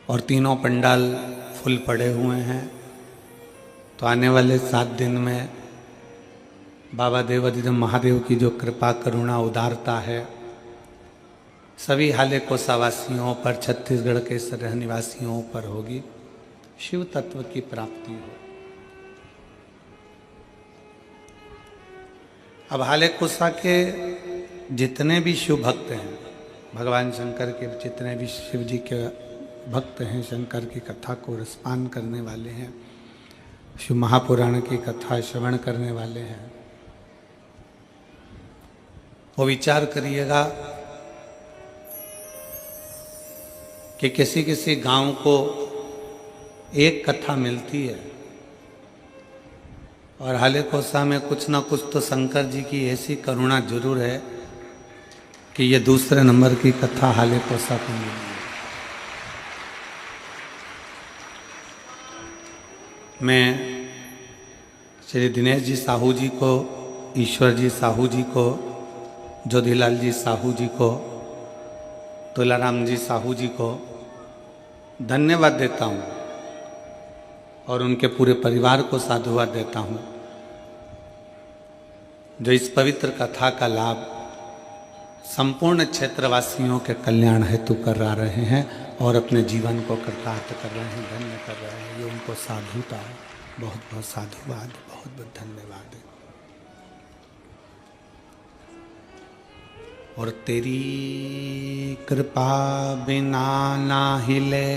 और तीनों पंडाल फुल पड़े हुए हैं। तो आने वाले 7 दिन में बाबा देवाधिदेव महादेव की जो कृपा करुणा उदारता है सभी हाले कोसावासियों पर, छत्तीसगढ़ के सरह निवासियों पर होगी, शिव तत्व की प्राप्ति हो। अब हाले कोसा के जितने भी शिव भक्त हैं, भगवान शंकर के जितने भी शिव जी के भक्त हैं, शंकर की कथा को रसपान करने वाले हैं, शिव महापुराण की कथा श्रवण करने वाले हैं, वो विचार करिएगा कि किसी किसी गांव को एक कथा मिलती है और हाले कोसा में कुछ ना कुछ तो शंकर जी की ऐसी करुणा जरूर है कि ये दूसरे नंबर की कथा हाले कोसा को मिली है। मैं श्री दिनेश जी साहू जी को, ईश्वर जी साहू जी को, ज्योतिलाल जी साहू जी को, तुलाराम जी साहू जी को धन्यवाद देता हूँ और उनके पूरे परिवार को साधुवाद देता हूँ जो इस पवित्र कथा का लाभ संपूर्ण क्षेत्रवासियों के कल्याण हेतु करा रहे हैं और अपने जीवन को कृतार्थ कर रहे हैं, धन्य कर रहे हैं। ये उनको साधुता है। बहुत बहुत साधुवाद, बहुत बहुत धन्यवाद है। और तेरी कृपा बिना ना हिले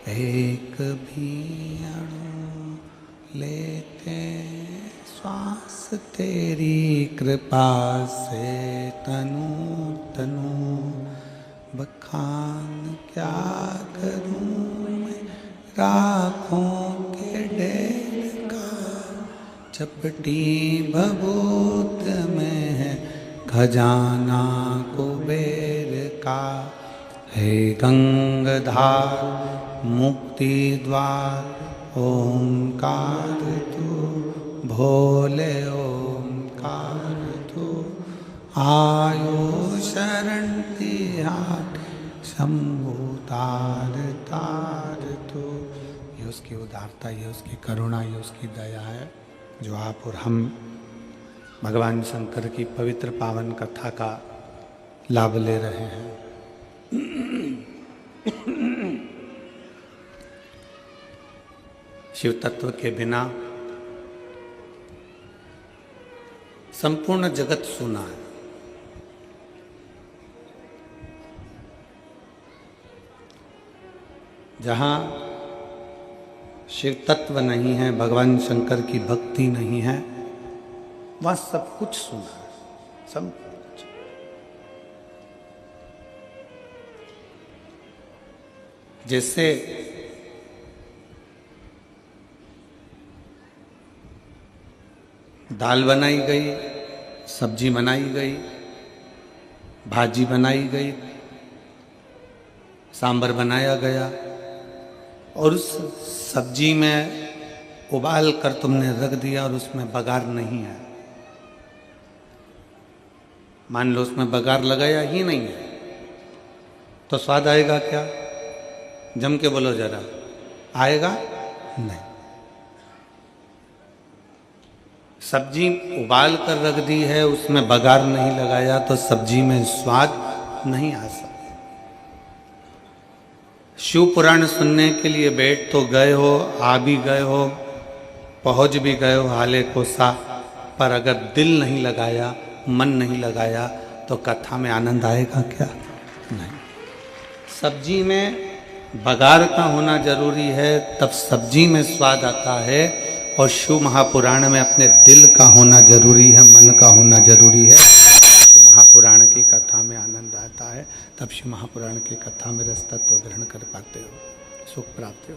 एक भी अणु लेते श्वास, तेरी कृपा से तनु तनु बखान क्या करूं मैं राखों के ढेर का, चपटी भभूत में है खजाना कुबेर का, हे गंगाधार मुक्ति द्वार ओंकार तू, भोले ओंकार तू, आयो शरण तिहार शंभु तार तार तू। ये उसकी उदारता, ये उसकी करुणा, ये उसकी दया है जो आप और हम भगवान शंकर की पवित्र पावन कथा का लाभ ले रहे हैं। शिव तत्व के बिना संपूर्ण जगत सूना है। जहां शिव तत्व नहीं है, भगवान शंकर की भक्ति नहीं है, वह सब कुछ सुना है, सब कुछ। जैसे दाल बनाई गई, सब्जी बनाई गई, भाजी बनाई गई, सांभर बनाया गया और उस सब्जी में उबाल कर तुमने रख दिया और उसमें बघार नहीं है। मान लो उसमें बघार लगाया ही नहीं है तो स्वाद आएगा क्या? जम के बोलो जरा, आएगा नहीं। सब्जी उबाल कर रख दी है, उसमें बघार नहीं लगाया तो सब्जी में स्वाद नहीं आ सकता। शिव पुराण सुनने के लिए बैठ तो गए हो, आ भी गए हो, पहुंच भी गए हो हाले कोसा, पर अगर दिल नहीं लगाया, मन नहीं लगाया तो कथा में आनंद आएगा क्या? नहीं। सब्जी में बघार का होना जरूरी है, तब सब्जी में स्वाद आता है। और शिव महापुराण में अपने दिल का होना जरूरी है, मन का होना जरूरी है। शिव महापुराण की कथा में आनंद आता है, तब शिव महापुराण की कथा में रस तत्व ग्रहण कर पाते हो, सुख प्राप्त हो।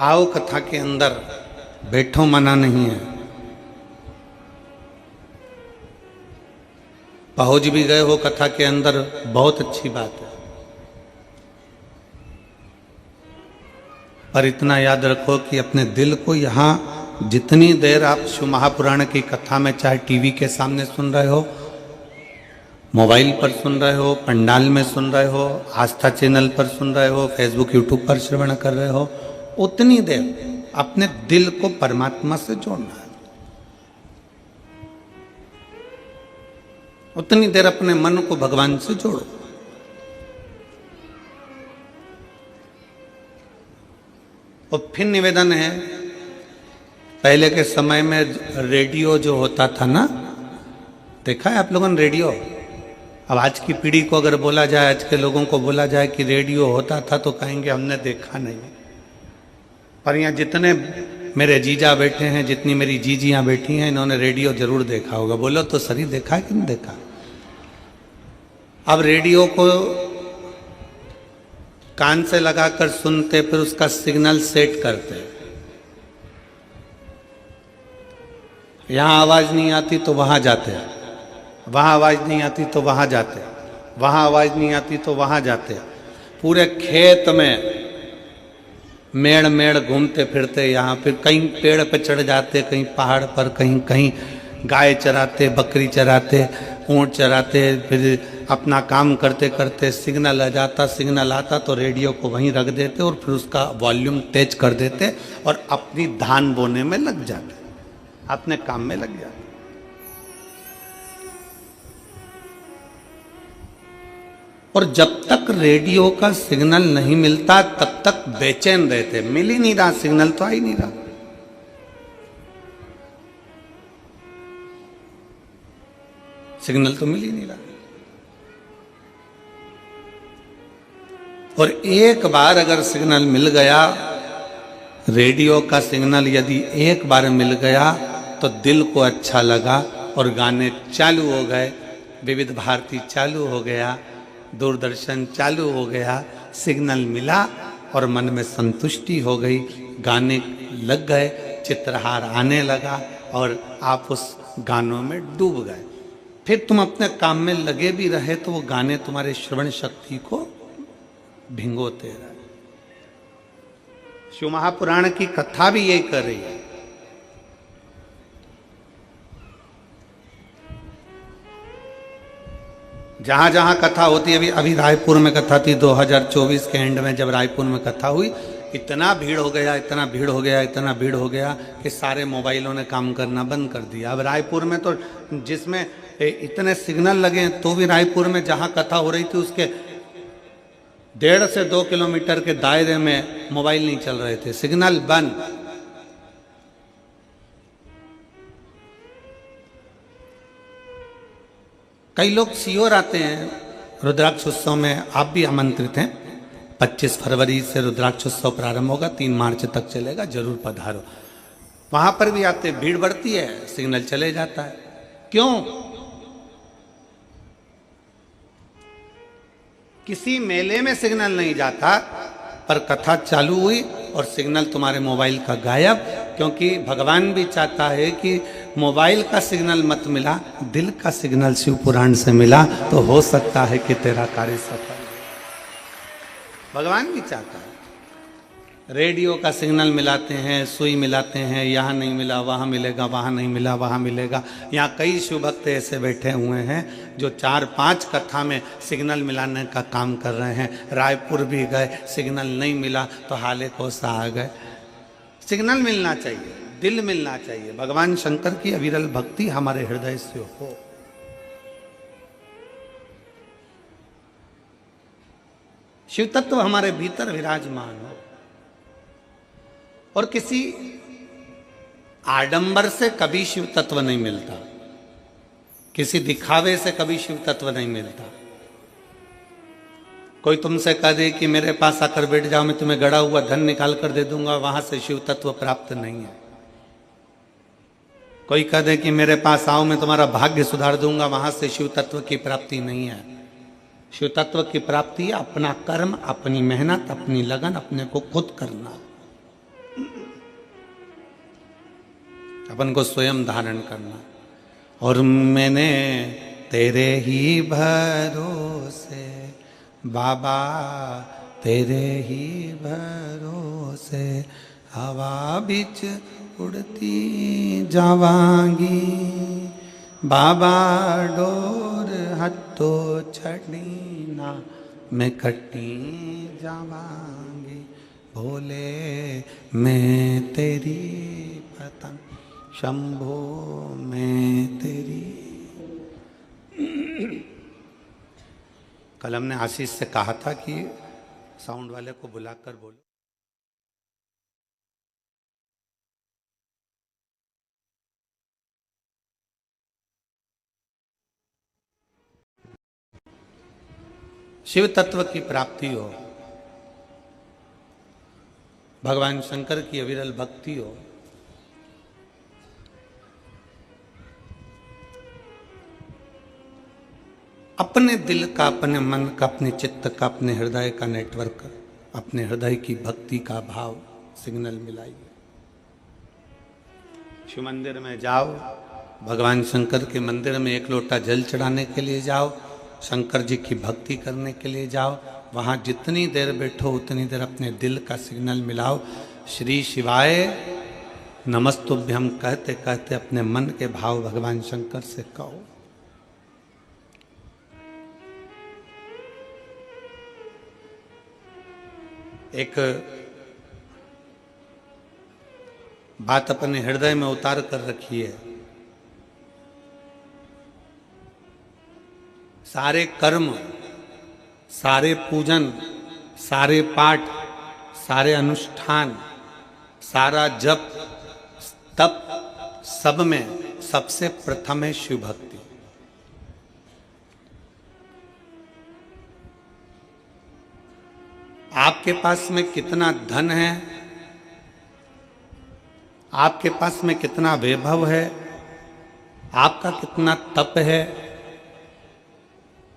आओ कथा के अंदर बैठो, मना नहीं है। पहुंच भी गए हो कथा के अंदर, बहुत अच्छी बात है। पर इतना याद रखो कि अपने दिल को यहाँ जितनी देर आप शिव महापुराण की कथा में चाहे टीवी के सामने सुन रहे हो, मोबाइल पर सुन रहे हो, पंडाल में सुन रहे हो, आस्था चैनल पर सुन रहे हो, फेसबुक यूट्यूब पर श्रवण कर रहे हो, उतनी देर अपने दिल को परमात्मा से जोड़ना है। उतनी देर अपने मन को भगवान से जोड़ो। और फिर निवेदन है, पहले के समय में रेडियो जो होता था ना, देखा है आप लोगों ने रेडियो? अब आज की पीढ़ी को अगर बोला जाए, आज के लोगों को बोला जाए कि रेडियो होता था तो कहेंगे हमने देखा नहीं। पर यहाँ जितने मेरे जीजा बैठे हैं, जितनी मेरी जीजियाँ बैठी हैं, इन्होंने रेडियो जरूर देखा होगा। बोलो तो सही, देखा है कि नहीं देखा? अब रेडियो को कान से लगाकर सुनते, फिर उसका सिग्नल सेट करते। यहाँ आवाज नहीं आती तो वहां जाते, वहां आवाज नहीं आती तो वहां जाते, वहां आवाज नहीं आती तो वहां जाते। पूरे खेत में मेड़ मेड़ घूमते फिरते, यहाँ फिर कहीं पेड़ पे चढ़ जाते, कहीं पहाड़ पर, कहीं कहीं गाय चराते, बकरी चराते, ऊँट चराते। फिर अपना काम करते करते सिग्नल आ जाता, सिग्नल आता तो रेडियो को वहीं रख देते और फिर उसका वॉल्यूम तेज कर देते और अपनी धान बोने में लग जाते, अपने काम में लग जाते। और जब तक रेडियो का सिग्नल नहीं मिलता तब तक बेचैन रहते। मिल ही नहीं रहा सिग्नल, तो आ ही नहीं रहा। सिग्नल तो मिल ही नहीं रहा। और एक बार अगर सिग्नल मिल गया, रेडियो का सिग्नल यदि एक बार मिल गया तो दिल को अच्छा लगा और गाने चालू हो गए। विविध भारती चालू हो गया, दूरदर्शन चालू हो गया, सिग्नल मिला और मन में संतुष्टि हो गई, गाने लग गए, चित्रहार आने लगा और आप उस गानों में डूब गए। फिर तुम अपने काम में लगे भी रहे तो वो गाने तुम्हारे श्रवण शक्ति को भिंगोते रहे। शिव महापुराण की कथा भी यही कर रही है। जहां जहां कथा होती है, अभी रायपुर में कथा थी 2024 के एंड में, जब रायपुर में कथा हुई, इतना भीड़ हो गया, इतना भीड़ हो गया, इतना भीड़ हो गया कि सारे मोबाइलों ने काम करना बंद कर दिया। अब रायपुर में तो जिसमें इतने सिग्नल लगे तो भी रायपुर में जहां कथा हो रही थी उसके 1.5 से 2 किलोमीटर के दायरे में मोबाइल नहीं चल रहे थे, सिग्नल बंद। कई लोग सीहोर आते हैं रुद्राक्ष उत्सव में, आप भी आमंत्रित हैं। 25 फरवरी से रुद्राक्ष उत्सव प्रारंभ होगा, 3 मार्च तक चलेगा, जरूर पधारो। वहां पर भी आते, भीड़ बढ़ती है, सिग्नल चले जाता है। क्यों? किसी मेले में सिग्नल नहीं जाता, पर कथा चालू हुई और सिग्नल तुम्हारे मोबाइल का गायब। क्योंकि भगवान भी चाहता है कि मोबाइल का सिग्नल मत मिला, दिल का सिग्नल शिव पुराण से मिला तो हो सकता है कि तेरा कार्य सफल। भगवान भी चाहता है। रेडियो का सिग्नल मिलाते हैं, सुई मिलाते हैं, यहाँ नहीं मिला वहाँ मिलेगा, वहाँ नहीं मिला वहाँ मिलेगा। यहाँ कई शिव भक्त ऐसे बैठे हुए हैं जो 4-5 कथा में सिग्नल मिलाने का काम कर रहे हैं। रायपुर भी गए, सिग्नल नहीं मिला तो हाले कोसा आ गए। सिग्नल मिलना चाहिए, दिल मिलना चाहिए। भगवान शंकर की अविरल भक्ति हमारे हृदय से हो। शिव तत्व हमारे भीतर विराजमान हो और किसी आडंबर से कभी शिव तत्व नहीं मिलता, किसी दिखावे से कभी शिव तत्व नहीं मिलता। कोई तुमसे कह दे कि मेरे पास आकर बैठ जाओ, मैं तुम्हें गड़ा हुआ धन निकाल कर दे दूंगा, वहां से शिव तत्व प्राप्त नहीं है। कोई कह दे कि मेरे पास आओ, मैं तुम्हारा भाग्य सुधार दूंगा, वहां से शिव तत्व की प्राप्ति नहीं है। शिव तत्व की प्राप्ति है अपना कर्म, अपनी मेहनत, अपनी लगन, अपने को खुद करना, अपन को स्वयं धारण करना। और मैंने तेरे ही भरोसे बाबा, तेरे ही भरोसे हवा बिच उड़ती जावांगी, बाबा डोर हथो छड़ी ना, मैं कटी जावांगी, भोले मैं तेरी पतंग, शंभो मैं तेरी। कल हमने आशीष से कहा था कि साउंड वाले को बुलाकर बोलो। शिव तत्व की प्राप्ति हो, भगवान शंकर की अविरल भक्ति हो, अपने दिल का, अपने मन का, अपने चित्त का, अपने हृदय का नेटवर्क, अपने हृदय की भक्ति का भाव सिग्नल मिलाइए। शिव मंदिर में जाओ, भगवान शंकर के मंदिर में एक लोटा जल चढ़ाने के लिए जाओ, शंकर जी की भक्ति करने के लिए जाओ। वहां जितनी देर बैठो उतनी देर अपने दिल का सिग्नल मिलाओ। श्री शिवाय नमस्तुभ्यम कहते कहते अपने मन के भाव भगवान शंकर से कहो। एक बात अपने हृदय में उतार कर रखी है, सारे कर्म, सारे पूजन, सारे पाठ, सारे अनुष्ठान, सारा जप तप, सब में सबसे प्रथम है शिव भक्ति। आपके पास में कितना धन है, आपके पास में कितना वैभव है, आपका कितना तप है,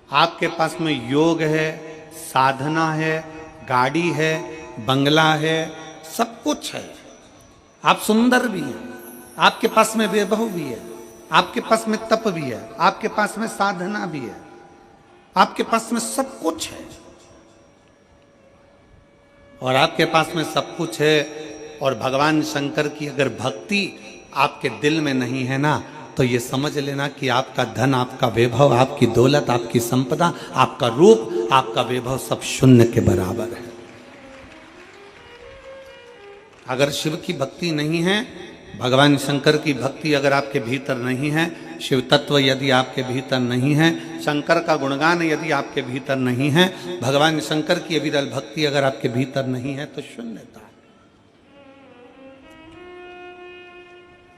आपके पास में योग है, साधना है, गाड़ी है, बंगला है, सब कुछ है, आप सुंदर भी हैं, आपके पास में वैभव भी है, आपके पास में तप भी है, आपके पास में साधना भी है, आपके पास में सब कुछ है, और आपके पास में सब कुछ है और भगवान शंकर की अगर भक्ति आपके दिल में नहीं है ना, तो ये समझ लेना कि आपका धन, आपका वैभव, आपकी दौलत, आपकी संपदा, आपका रूप, आपका वैभव सब शून्य के बराबर है। अगर शिव की भक्ति नहीं है, भगवान शंकर की भक्ति अगर आपके भीतर नहीं है, शिव तत्व यदि आपके भीतर नहीं है, शंकर का गुणगान यदि आपके भीतर नहीं है, भगवान शंकर की अविरल भक्ति अगर आपके भीतर नहीं है, तो शून्यता।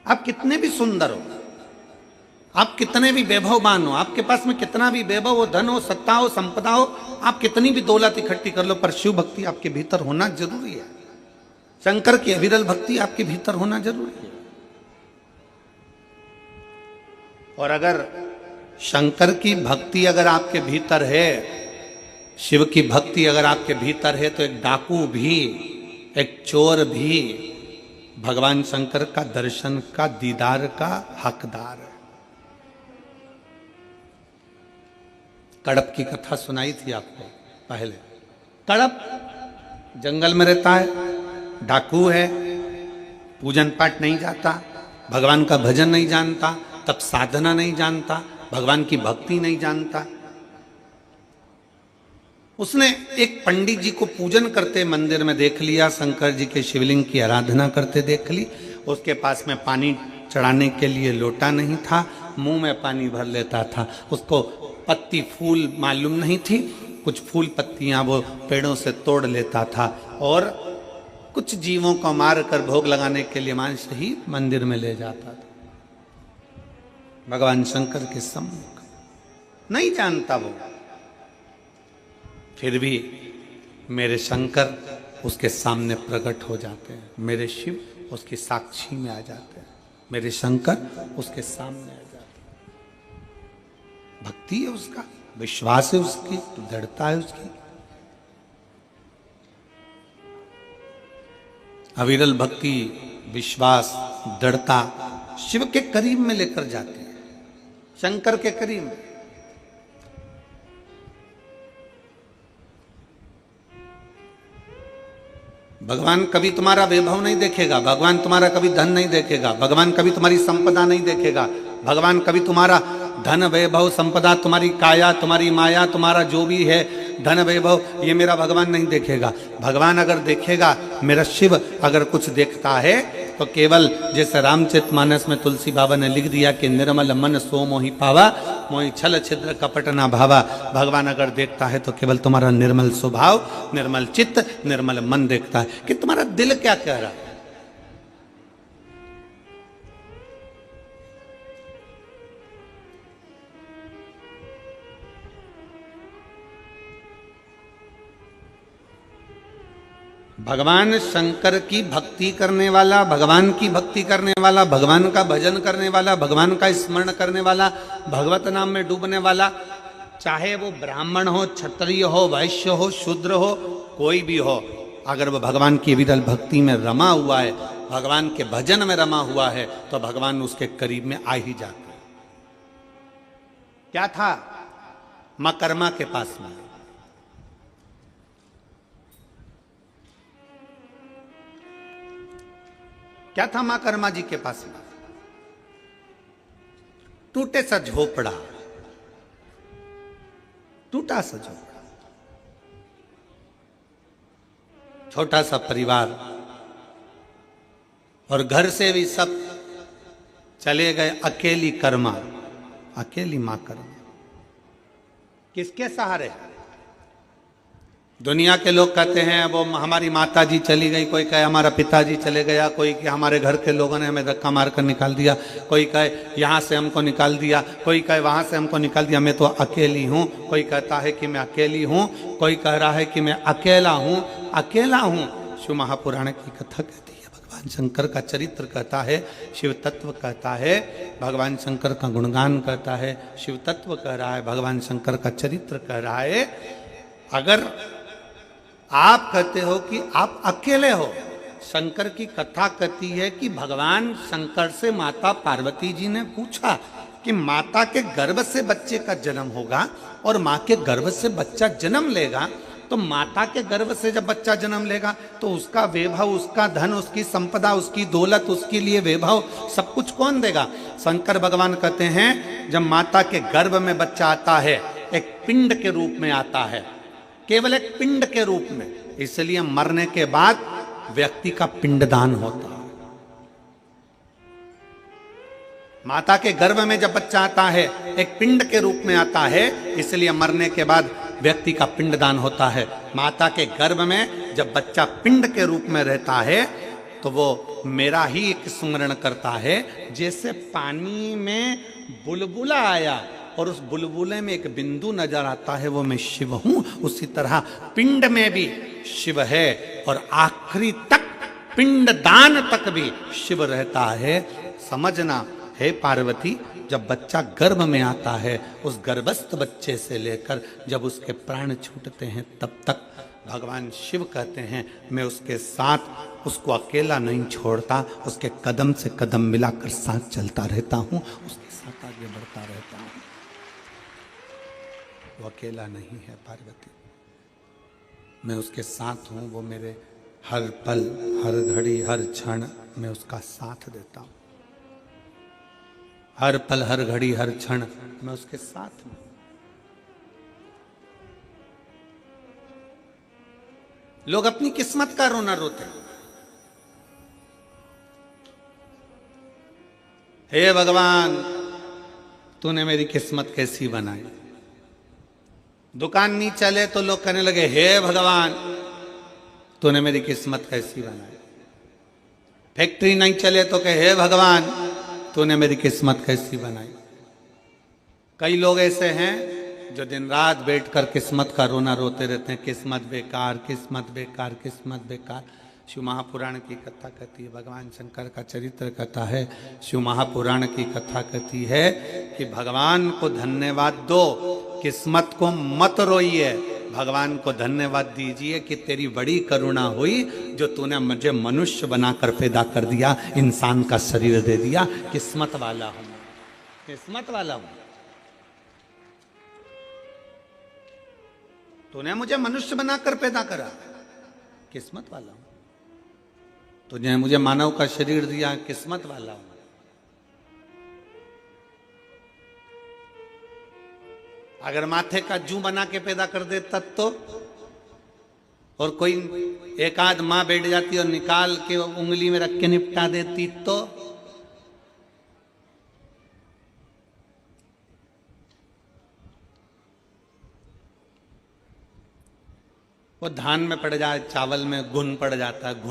आप कितने भी सुंदर हो, आप कितने भी वैभववान हो, आपके पास में कितना भी वैभव हो, धन हो, सत्ता हो, संपदा हो, आप कितनी भी दौलत इकट्ठी कर लो, पर शिव भक्ति आपके भीतर होना जरूरी है। शंकर की अविरल भक्ति आपके भीतर होना जरूरी है। और अगर शंकर की भक्ति अगर आपके भीतर है, शिव की भक्ति अगर आपके भीतर है, तो एक डाकू भी, एक चोर भी भगवान शंकर का दर्शन का, दीदार का हकदार है। कड़प की कथा सुनाई थी आपको पहले। कड़प जंगल में रहता है, डाकू है, पूजन पाठ नहीं जाता, भगवान का भजन नहीं जानता, तब साधना नहीं जानता, भगवान की भक्ति नहीं जानता। उसने एक पंडित जी को पूजन करते मंदिर में देख लिया, शंकर जी के शिवलिंग की आराधना करते देख ली। उसके पास में पानी चढ़ाने के लिए लोटा नहीं था, मुंह में पानी भर लेता था। उसको पत्ती फूल मालूम नहीं थी, कुछ फूल पत्तियां वो पेड़ों से तोड़ लेता था और कुछ जीवों को मार कर भोग लगाने के लिए मांस ही मंदिर में ले जाता था। भगवान शंकर के सम्मुख नहीं जानता वो, फिर भी मेरे शंकर उसके सामने प्रकट हो जाते हैं, मेरे शिव उसकी साक्षी में आ जाते हैं, मेरे शंकर उसके सामने आ जाते हैं। भक्ति है उसका, विश्वास है उसकी, दृढ़ता है उसकी। अविरल भक्ति, विश्वास, दृढ़ता शिव के करीब में लेकर जाते हैं, शंकर के करीब में। भगवान कभी तुम्हारा वैभव नहीं देखेगा, भगवान तुम्हारा कभी धन नहीं देखेगा, भगवान कभी तुम्हारी संपदा नहीं देखेगा, भगवान कभी तुम्हारा धन वैभव संपदा, तुम्हारी काया, तुम्हारी माया, तुम्हारा जो भी है धन वैभव, ये मेरा भगवान नहीं देखेगा। भगवान अगर देखेगा, मेरा शिव अगर कुछ देखता है तो केवल जैसे रामचरितमानस में तुलसी बाबा ने लिख दिया कि निर्मल मन सो मोहि पावा, मोहि छल छिद्र कपट ना भावा। भगवान अगर देखता है तो केवल तुम्हारा निर्मल स्वभाव, निर्मल चित्त, निर्मल मन देखता है कि तुम्हारा दिल क्या कह रहा है। भगवान शंकर की भक्ति करने वाला, भगवान की भक्ति करने वाला, भगवान का भजन करने वाला, भगवान का स्मरण करने वाला, भगवत नाम में डूबने वाला, चाहे वो ब्राह्मण हो, क्षत्रिय हो, वैश्य हो, शूद्र हो, कोई भी हो, अगर वो भगवान की विरल भक्ति में रमा हुआ है, भगवान के भजन में रमा हुआ है, तो भगवान उसके करीब में आ ही जाते हैं। क्या था मां कर्मा के पास में, क्या था मां कर्मा जी के पास में? टूटे सा झोपड़ा, टूटा सा झोपड़ा, छोटा सा परिवार, और घर से भी सब चले गए, अकेली कर्मा, अकेली मां कर्मा। किसके सहारे? दुनिया के लोग कहते हैं वो हमारी माता जी चली गई, कोई कहे हमारा पिताजी चले गया, कोई कि हमारे घर के लोगों ने हमें धक्का मारकर निकाल दिया, कोई कहे यहाँ से हमको निकाल दिया, कोई कहे वहाँ से हमको निकाल दिया, मैं तो अकेली हूँ। कोई कहता है कि मैं अकेली हूँ, कोई कह रहा है कि मैं अकेला हूँ, अकेला हूँ। शिव महापुराण की कथा कहती है, भगवान शंकर का चरित्र कहता है, शिव तत्व कहता है, भगवान शंकर का गुणगान कहता है, शिव तत्व कह रहा है, भगवान शंकर का चरित्र कह रहा है। अगर आप कहते हो कि आप अकेले हो, शंकर की कथा कहती है कि भगवान शंकर से माता पार्वती जी ने पूछा कि माता के गर्भ से बच्चे का जन्म होगा और माँ के गर्भ से बच्चा जन्म लेगा, तो माता के गर्भ से जब बच्चा जन्म लेगा तो उसका वैभव, उसका धन, उसकी संपदा, उसकी दौलत, उसके लिए वैभव सब कुछ कौन देगा? शंकर भगवान कहते हैं जब माता के गर्भ में बच्चा आता है, एक पिंड के रूप में आता है, केवल एक पिंड के रूप में, इसलिए मरने के बाद व्यक्ति का पिंडदान होता है। माता के गर्भ में जब बच्चा आता है एक पिंड के रूप में आता है, इसलिए मरने के बाद व्यक्ति का पिंडदान होता है। माता के गर्भ में जब बच्चा पिंड के रूप में रहता है तो वो मेरा ही एक स्मरण करता है, जैसे पानी में बुलबुला आया और उस बुलबुले में एक बिंदु नजर आता है, वो मैं शिव हूं, उसी तरह पिंड में भी शिव है और आखिरी तक पिंडदान तक भी शिव रहता है। समझना हे पार्वती, जब बच्चा गर्भ में आता है, उस गर्भस्थ बच्चे से लेकर जब उसके प्राण छूटते हैं तब तक भगवान शिव कहते हैं मैं उसके साथ, उसको अकेला नहीं छोड़ता, उसके कदम से कदम मिलाकर साथ चलता रहता हूं, उसके साथ आगे बढ़ता रहता हूं। वो अकेला नहीं है पार्वती, मैं उसके साथ हूं, वो मेरे हर पल, हर घड़ी, हर क्षण मैं उसका साथ देता हूं। हर पल, हर घड़ी, हर क्षण मैं उसके साथ हूं। लोग अपनी किस्मत का रोना रोते हैं, हे भगवान तूने मेरी किस्मत कैसी बनाई। दुकान नहीं चले तो लोग कहने लगे हे भगवान तूने मेरी किस्मत कैसी बनाई। फैक्ट्री नहीं चले तो कहे हे भगवान तूने मेरी किस्मत कैसी बनाई। कई लोग ऐसे हैं जो दिन रात बैठकर किस्मत का रोना रोते रहते हैं, किस्मत बेकार, किस्मत बेकार, किस्मत बेकार। शिव महापुराण की कथा कहती है, भगवान शंकर का चरित्र कहता है, शिव महापुराण की कथा कहती है कि भगवान को धन्यवाद दो, किस्मत को मत रोइए, भगवान को धन्यवाद दीजिए कि तेरी बड़ी करुणा हुई जो तूने मुझे मनुष्य बनाकर पैदा कर दिया, इंसान का शरीर दे दिया। किस्मत वाला हूं, किस्मत वाला हूं, तूने मुझे मनुष्य बनाकर पैदा करा, किस्मत वाला हूं। तुझे मुझे मानव का शरीर दिया, किस्मत वाला हूं। अगर माथे का जू बना के पैदा कर दे तब तो, और कोई एक आध मां बैठ जाती और निकाल के उंगली में रख के निपटा देती तो। वो धान में पड़ जाए, चावल में घुन पड़ जाता है,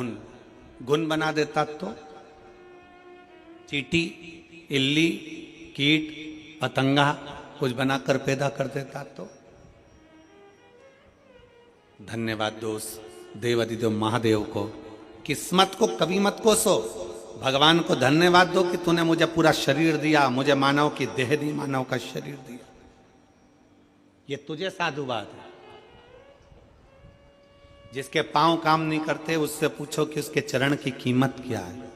घुन बना देता तो। चींटी, इल्ली, कीट, पतंगा कुछ बनाकर पैदा कर देता तो। धन्यवाद दोस्त देवाधिदेव महादेव को। किस्मत को कभी मत कोसो, भगवान को धन्यवाद दो कि तूने मुझे पूरा शरीर दिया, मुझे मानव की देह दी, मानव का शरीर दिया। ये तुझे साधुवाद है। जिसके पांव काम नहीं करते उससे पूछो कि उसके चरण की कीमत क्या है।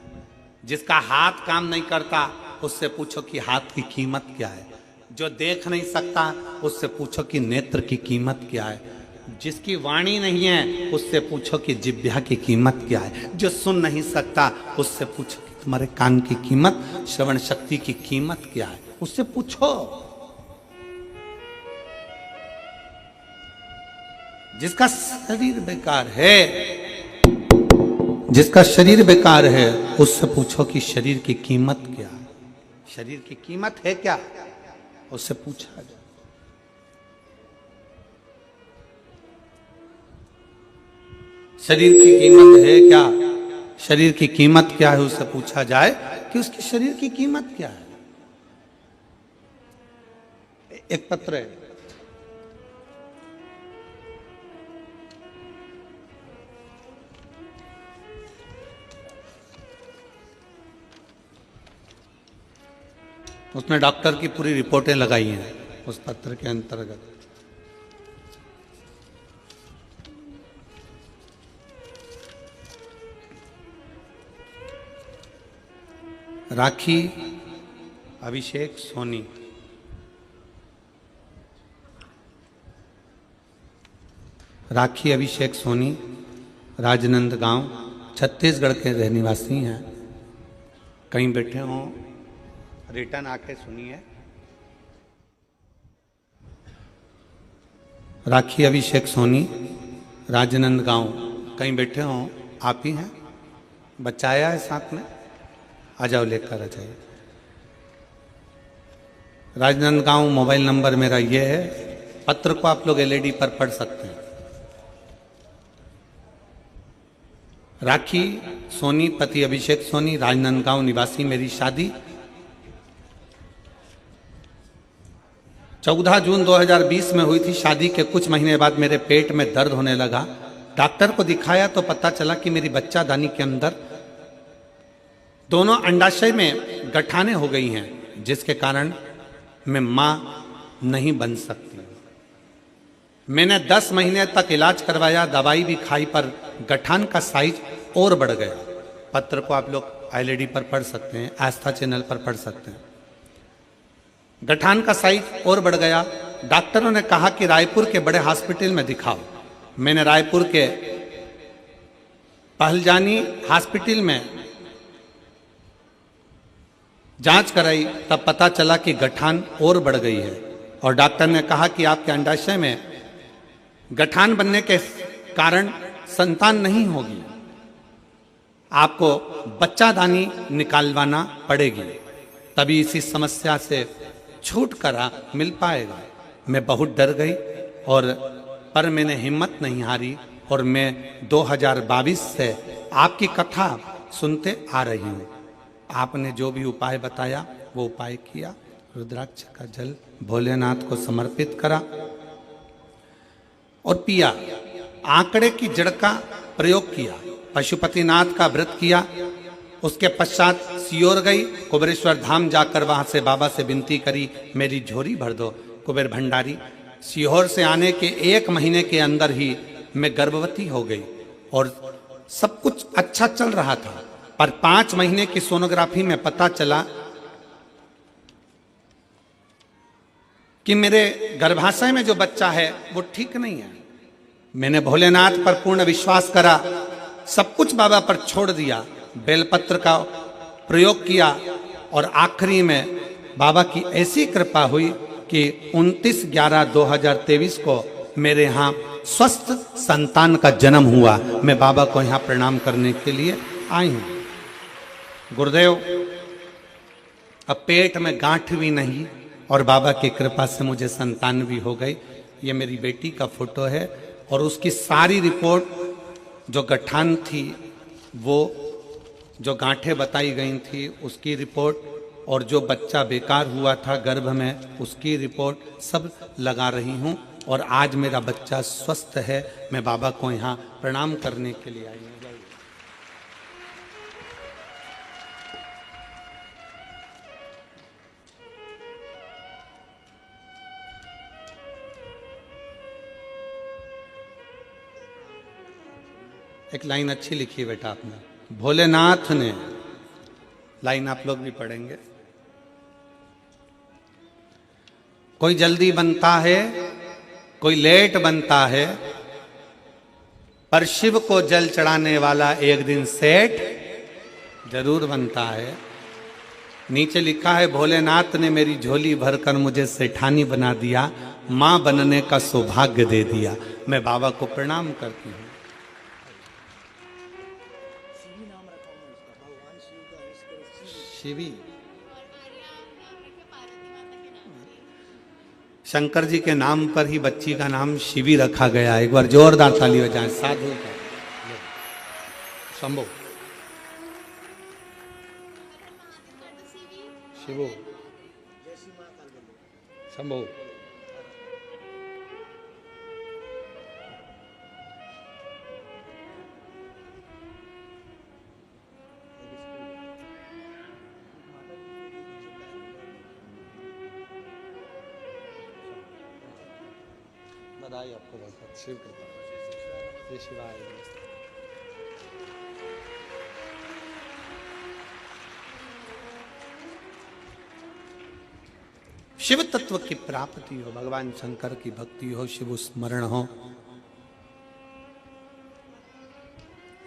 जिसका हाथ काम नहीं करता उससे पूछो कि हाथ की कीमत क्या है। जो देख नहीं सकता उससे पूछो कि नेत्र की कीमत क्या है। जिसकी वाणी नहीं है उससे पूछो कि जिह्वा की कीमत क्या है। जो सुन नहीं सकता उससे पूछो कि तुम्हारे कान की कीमत, श्रवण शक्ति की कीमत क्या है, उससे पूछो। जिसका शरीर बेकार है, जिसका शरीर बेकार है उससे पूछो कि शरीर की कीमत क्या है। शरीर की कीमत है क्या, उससे पूछा जाए। शरीर की कीमत है क्या, शरीर की कीमत क्या है, उससे पूछा जाए कि उसके शरीर की कीमत क्या है। एक पत्र है, उसमें डॉक्टर की पूरी रिपोर्टें लगाई हैं उस पत्र के अंतर्गत। राखी अभिषेक सोनी, राखी अभिषेक सोनी राजनांदगांव छत्तीसगढ़ के रहनिवासी हैं। कहीं बैठे हों रिटर्न आके सुनिए। राखी अभिषेक सोनी राजनांदगांव, कहीं बैठे हों, आप ही हैं। बच्चा आया है साथ में, आ जाओ लेकर आ जाइए। राजनांदगांव मोबाइल नंबर मेरा ये है। पत्र को आप लोग एलईडी पर पढ़ सकते हैं। राखी सोनी पति अभिषेक सोनी राजनांदगांव निवासी, मेरी शादी 14 जून 2020 में हुई थी। शादी के कुछ महीने बाद मेरे पेट में दर्द होने लगा। डॉक्टर को दिखाया तो पता चला कि मेरी बच्चादानी के अंदर दोनों अंडाशय में गठाने हो गई हैं, जिसके कारण मैं मां नहीं बन सकती। मैंने 10 महीने तक इलाज करवाया, दवाई भी खाई, पर गठान का साइज और बढ़ गया। पत्र को आप लोग एलईडी पर पढ़ सकते हैं, आस्था चैनल पर पढ़ सकते हैं। गठान का साइज और बढ़ गया। डॉक्टरों ने कहा कि रायपुर के बड़े हॉस्पिटल में दिखाओ। मैंने रायपुर के पहलजानी हॉस्पिटल में जांच कराई, तब पता चला कि गठान और बढ़ गई है और डॉक्टर ने कहा कि आपके अंडाशय में गठान बनने के कारण संतान नहीं होगी, आपको बच्चादानी निकालवाना पड़ेगी, तभी इसी समस्या से छुटकारा मिल पाएगा। मैं बहुत डर गई पर मैंने हिम्मत नहीं हारी और मैं 2022 से आपकी कथा सुनते आ रही हूँ। आपने जो भी उपाय बताया वो उपाय किया। रुद्राक्ष का जल भोलेनाथ को समर्पित करा और पिया। आंकड़े की जड़ का प्रयोग किया, पशुपतिनाथ का व्रत किया। उसके पश्चात सियोर गई, कुबेरेश्वर धाम जाकर वहां से बाबा से विनती करी, मेरी झोरी भर दो। कुबेर भंडारी, सीहोर से आने के 1 महीने के अंदर ही मैं गर्भवती हो गई और सब कुछ अच्छा चल रहा था, पर 5 महीने की सोनोग्राफी में पता चला कि मेरे गर्भाशय में जो बच्चा है वो ठीक नहीं है। मैंने भोलेनाथ पर पूर्ण विश्वास करा, सब कुछ बाबा पर छोड़ दिया, बेलपत्र का प्रयोग किया और आखिरी में बाबा की ऐसी कृपा हुई कि 29/11/2023 को मेरे यहाँ स्वस्थ संतान का जन्म हुआ। मैं बाबा को यहाँ प्रणाम करने के लिए आई हूँ। गुरुदेव, अब पेट में गांठ भी नहीं और बाबा की कृपा से मुझे संतान भी हो गई। ये मेरी बेटी का फोटो है और उसकी सारी रिपोर्ट जो गठान थी, वो जो गांठें बताई गई थी उसकी रिपोर्ट, और जो बच्चा बेकार हुआ था गर्भ में उसकी रिपोर्ट सब लगा रही हूँ। और आज मेरा बच्चा स्वस्थ है। मैं बाबा को यहाँ प्रणाम करने के लिए आई हूँ। एक लाइन अच्छी लिखी है बेटा आपने, भोलेनाथ ने, लाइन आप लोग भी पढ़ेंगे। कोई जल्दी बनता है, कोई लेट बनता है, पर शिव को जल चढ़ाने वाला एक दिन सेठ जरूर बनता है। नीचे लिखा है, भोलेनाथ ने मेरी झोली भरकर मुझे सेठानी बना दिया, मां बनने का सौभाग्य दे दिया। मैं बाबा को प्रणाम करती हूँ। शिवी, शंकर जी के नाम पर ही बच्ची का नाम शिवी रखा गया। एक बार जोरदार ताली बजाएं। साधु का शंभो, शिवो, शंभो। बधाई आपको बहुत बहुत। शिव कृपा। जय शिवाय। शिव तत्व की प्राप्ति हो, भगवान शंकर की भक्ति हो, शिव स्मरण हो,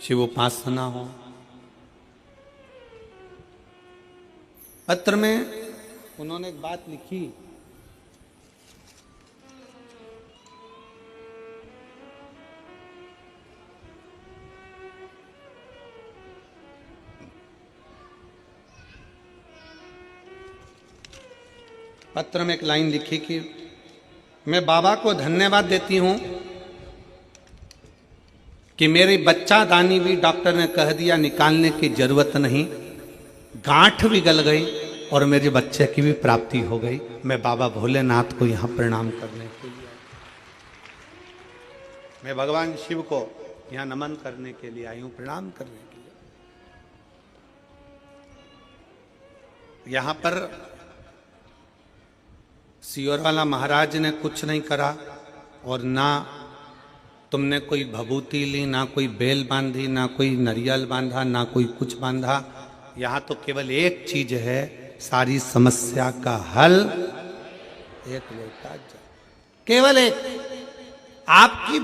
शिव उपासना हो। पत्र में उन्होंने एक बात लिखी, पत्र में एक लाइन लिखी कि मैं बाबा को धन्यवाद देती हूं कि मेरी बच्चा दानी भी डॉक्टर ने कह दिया निकालने की जरूरत नहीं, गांठ भी गल गई और मेरे बच्चे की भी प्राप्ति हो गई। मैं बाबा भोलेनाथ को यहां प्रणाम करने के लिए, मैं भगवान शिव को यहां नमन करने के लिए आई हूं, प्रणाम करने के लिए। यहां पर सियोर वाला महाराज ने कुछ नहीं करा और ना तुमने कोई भभूति ली, ना कोई बेल बांधी, ना कोई नारियल बांधा, ना कोई कुछ बांधा। यहाँ तो केवल एक चीज है, सारी समस्या का हल एक लोटा जल, केवल एक। आपकी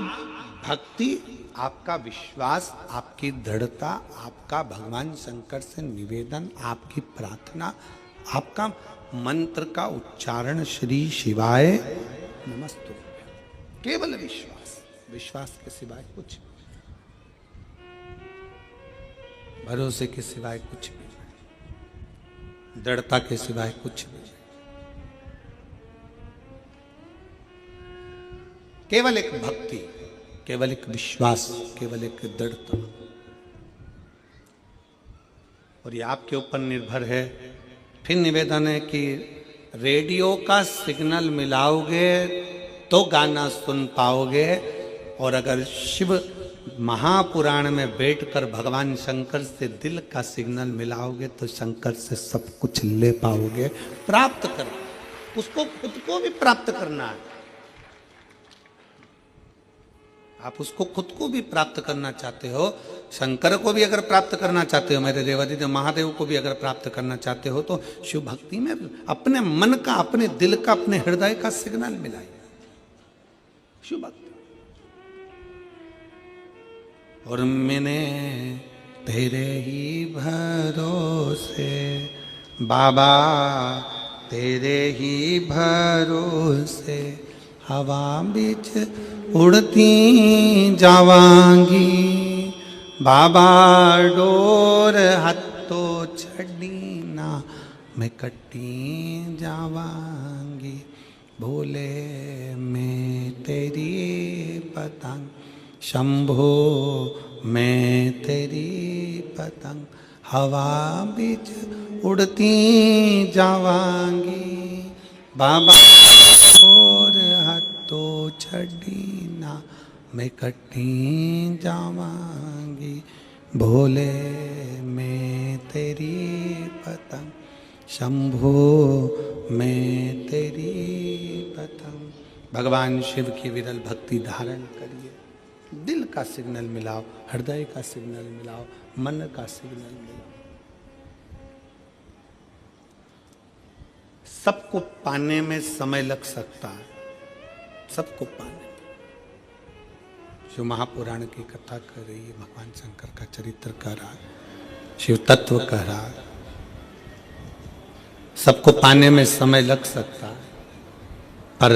भक्ति, आपका विश्वास, आपकी दृढ़ता, आपका भगवान शंकर से निवेदन, आपकी प्रार्थना, आपका मंत्र का उच्चारण, श्री शिवाय नमस्तु, केवल विश्वास, विश्वास के सिवाय कुछ, भरोसे के सिवाय कुछ भी नहीं, दृढ़ता के सिवाय कुछ भी नहीं। केवल एक भक्ति, केवल एक विश्वास, केवल एक दृढ़ता। और ये आपके ऊपर निर्भर है। फिर निवेदन है कि रेडियो का सिग्नल मिलाओगे तो गाना सुन पाओगे, और अगर शिव महापुराण में बैठकर भगवान शंकर से दिल का सिग्नल मिलाओगे तो शंकर से सब कुछ ले पाओगे, प्राप्त कर, उसको खुद को भी प्राप्त करना है। आप उसको खुद को भी प्राप्त करना चाहते हो, शंकर को भी अगर प्राप्त करना चाहते हो, मेरे देवादिदेव महादेव को भी अगर प्राप्त करना चाहते हो, तो शिव भक्ति में अपने मन का, अपने दिल का, अपने हृदय का सिग्नल मिलाइए, शिव भक्ति। और मैंने तेरे ही भरोसे बाबा, तेरे ही भरोसे हवा बीच उड़ती जावांगी बाबा, डोर हथो छड़ी ना मैं कटी जावांगी। भोले मैं तेरी पतंग, शंभो मैं तेरी पतंग, हवा बीच उड़ती जावांगी बाबा, और हाथो छड़ी ना मैं कटी जावांगी। भोले मैं तेरी पतंग, शंभो मैं तेरी पतंग। भगवान शिव की विरल भक्ति धारण करिए, दिल का सिग्नल मिलाओ, हृदय का सिग्नल मिलाओ, मन का सिग्नल मिलाओ। सबको पाने में समय लग सकता है, सबको पाने में। जो महापुराण की कथा कर रही है, भगवान शंकर का चरित्र कह रहा है, शिव तत्व कह रहा है, सबको पाने में समय लग सकता है, पर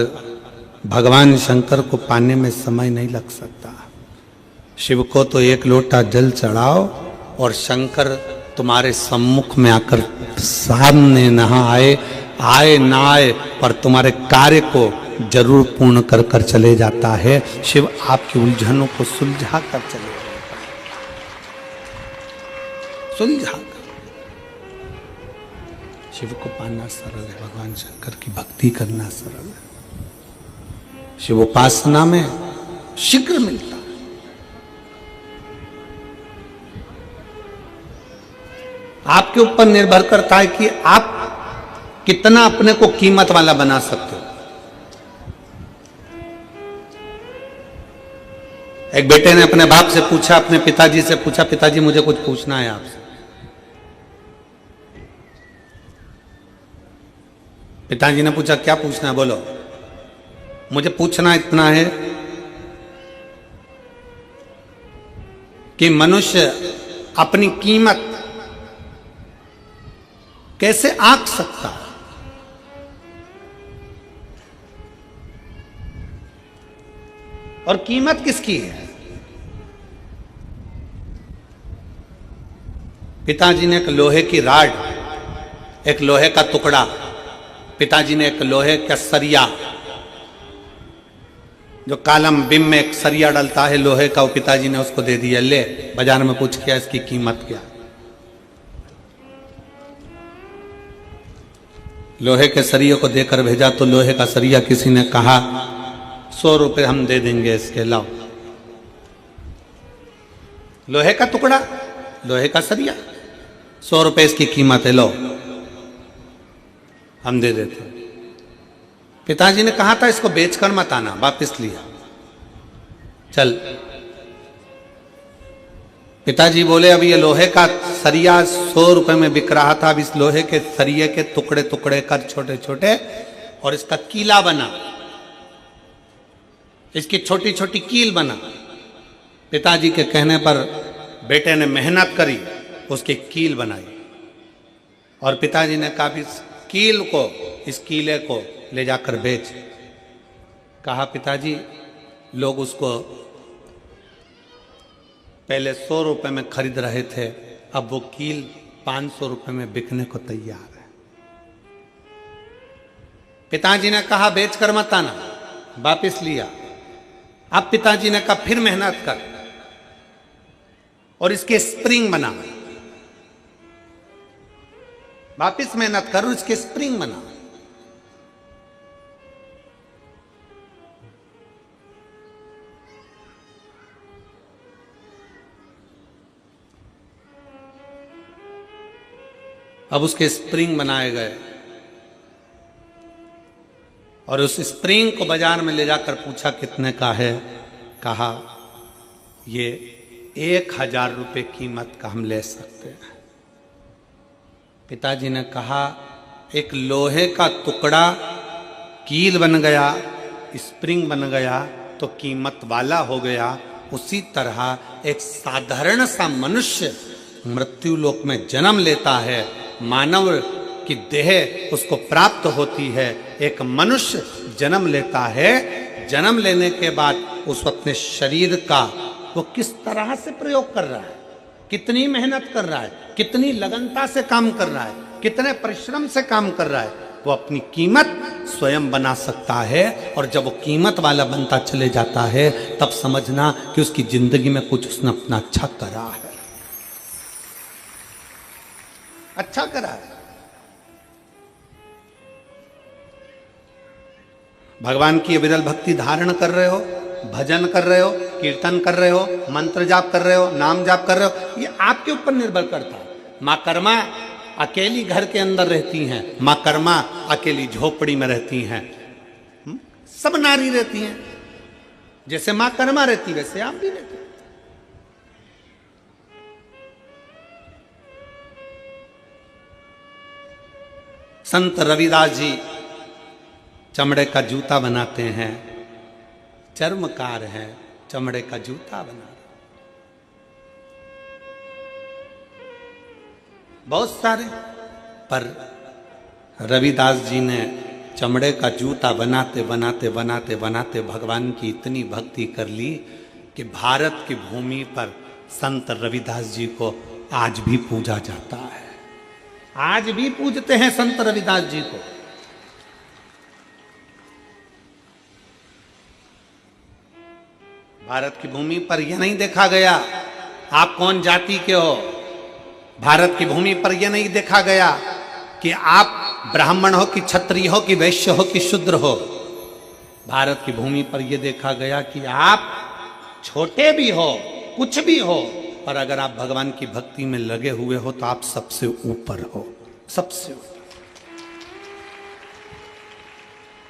भगवान शंकर को पाने में समय नहीं लग सकता। शिव को तो एक लोटा जल चढ़ाओ और शंकर तुम्हारे सम्मुख में आकर सामने नहा आए, आए ना आए पर तुम्हारे कार्य को जरूर पूर्ण कर कर चले जाता है। शिव आपकी उलझनों को सुलझा कर चले जाता है, सुलझा कर। शिव को पाना सरल है, भगवान शंकर की भक्ति करना सरल है। शिव उपासना में शीघ्र मिलता है। आपके ऊपर निर्भर करता है कि आप कितना अपने को कीमत वाला बना सकते हो। एक बेटे ने अपने बाप से पूछा, अपने पिताजी से पूछा, पिताजी मुझे कुछ पूछना है आपसे। पिताजी ने पूछा, क्या पूछना है, बोलो। मुझे पूछना इतना है कि मनुष्य अपनी कीमत कैसे आंक सकता है? और कीमत किसकी है? पिताजी ने एक लोहे की राड, एक लोहे का टुकड़ा, पिताजी ने एक लोहे का सरिया, जो कालम बिम में एक सरिया डलता है लोहे का, वो पिताजी ने उसको दे दिया, ले बाजार में पूछ किया इसकी कीमत क्या। लोहे के सरिये को देकर भेजा तो लोहे का सरिया किसी ने कहा 100 रुपए हम दे देंगे इसके, लाओ। लोहे का टुकड़ा, लोहे का सरिया, 100 रुपए इसकी कीमत है, लो हम दे देते। पिताजी ने कहा था इसको बेचकर मत आना, वापिस लिया, चल। पिताजी बोले अब ये लोहे का सरिया 100 रुपए में बिक रहा था, अब इस लोहे के सरिये के टुकड़े टुकड़े कर छोटे छोटे और इसका कीला बना, इसकी छोटी छोटी कील बना। पिताजी के कहने पर बेटे ने मेहनत करी, उसकी कील बनाई और पिताजी ने कहा इस कील को, इस कीले को ले जाकर बेच। कहा पिताजी लोग उसको पहले 100 रुपए में खरीद रहे थे, अब वो कील 500 रुपए में बिकने को तैयार है। पिताजी ने कहा बेचकर मत आना, वापिस लिया। अब पिताजी ने कहा फिर मेहनत कर और इसके स्प्रिंग बना, वापिस मेहनत कर और इसके स्प्रिंग बना। अब उसके स्प्रिंग बनाए गए और उस स्प्रिंग को बाजार में ले जाकर पूछा कितने का है। कहा ये 1000 रुपये कीमत का हम ले सकते हैं। पिताजी ने कहा एक लोहे का टुकड़ा कील बन गया, स्प्रिंग बन गया तो कीमत वाला हो गया, उसी तरह एक साधारण सा मनुष्य मृत्यु लोक में जन्म लेता है, मानव की देह उसको प्राप्त होती है। एक मनुष्य जन्म लेता है, जन्म लेने के बाद उस अपने शरीर का वो किस तरह से प्रयोग कर रहा है, कितनी मेहनत कर रहा है, कितनी लगनता से काम कर रहा है, कितने परिश्रम से काम कर रहा है, वो अपनी कीमत स्वयं बना सकता है। और जब वो कीमत वाला बनता चले जाता है तब समझना कि उसकी जिंदगी में कुछ उसने अपना अच्छा करा है, अच्छा करा है। भगवान की अविरल भक्ति धारण कर रहे हो, भजन कर रहे हो, कीर्तन कर रहे हो, मंत्र जाप कर रहे हो, नाम जाप कर रहे हो, ये आपके ऊपर निर्भर करता है। मां कर्मा अकेली घर के अंदर रहती हैं, मां कर्मा अकेली झोपड़ी में रहती हैं, सब नारी रहती हैं। जैसे मां कर्मा रहती वैसे आप भी रहते। संत रविदास जी चमड़े का जूता बनाते हैं, चर्मकार हैं, चमड़े का जूता बना रहे। बहुत सारे, पर रविदास जी ने चमड़े का जूता बनाते बनाते बनाते बनाते भगवान की इतनी भक्ति कर ली कि भारत की भूमि पर संत रविदास जी को आज भी पूजा जाता है। आज भी पूजते हैं संत रविदास जी को। भारत की भूमि पर यह नहीं देखा गया आप कौन जाति के हो, भारत की भूमि पर यह नहीं देखा गया कि आप ब्राह्मण हो कि क्षत्रिय हो कि वैश्य हो कि शूद्र हो। भारत की भूमि पर यह देखा गया कि आप छोटे भी हो, कुछ भी हो, पर अगर आप भगवान की भक्ति में लगे हुए हो तो आप सबसे ऊपर हो, सबसे ऊपर।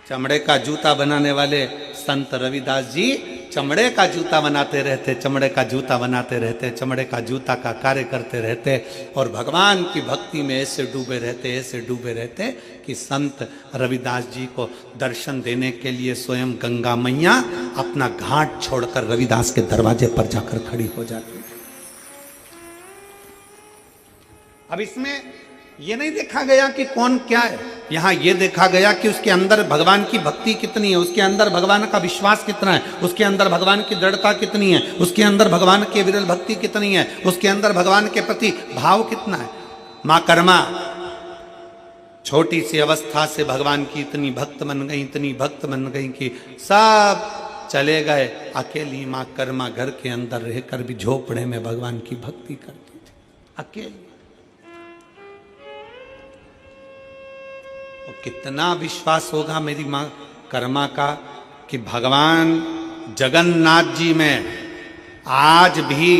चमड़े का जूता बनाने वाले संत रविदास जी चमड़े का जूता बनाते रहते, चमड़े का जूता बनाते रहते, चमड़े का जूता का कार्य करते रहते और भगवान की भक्ति में ऐसे डूबे रहते, ऐसे डूबे रहते कि संत रविदास जी को दर्शन देने के लिए स्वयं गंगा मैया अपना घाट छोड़कर रविदास के दरवाजे पर जाकर खड़ी हो जाती। अब इसमें यह नहीं देखा गया कि कौन क्या है, यहां यह देखा गया कि उसके अंदर भगवान की भक्ति कितनी है, उसके अंदर भगवान का विश्वास कितना है, उसके अंदर भगवान की दृढ़ता कितनी है, उसके अंदर भगवान की विरल भक्ति कितनी है, उसके अंदर भगवान के प्रति भाव कितना है। मां कर्मा छोटी सी अवस्था से भगवान की इतनी भक्त बन गई, इतनी भक्त बन गई कि सब चले गए, अकेली मां कर्मा घर के अंदर रहकर भी झोपड़े में भगवान की भक्ति करती थी, अकेली। और कितना विश्वास होगा मेरी मां कर्मा का कि भगवान जगन्नाथ जी में आज भी,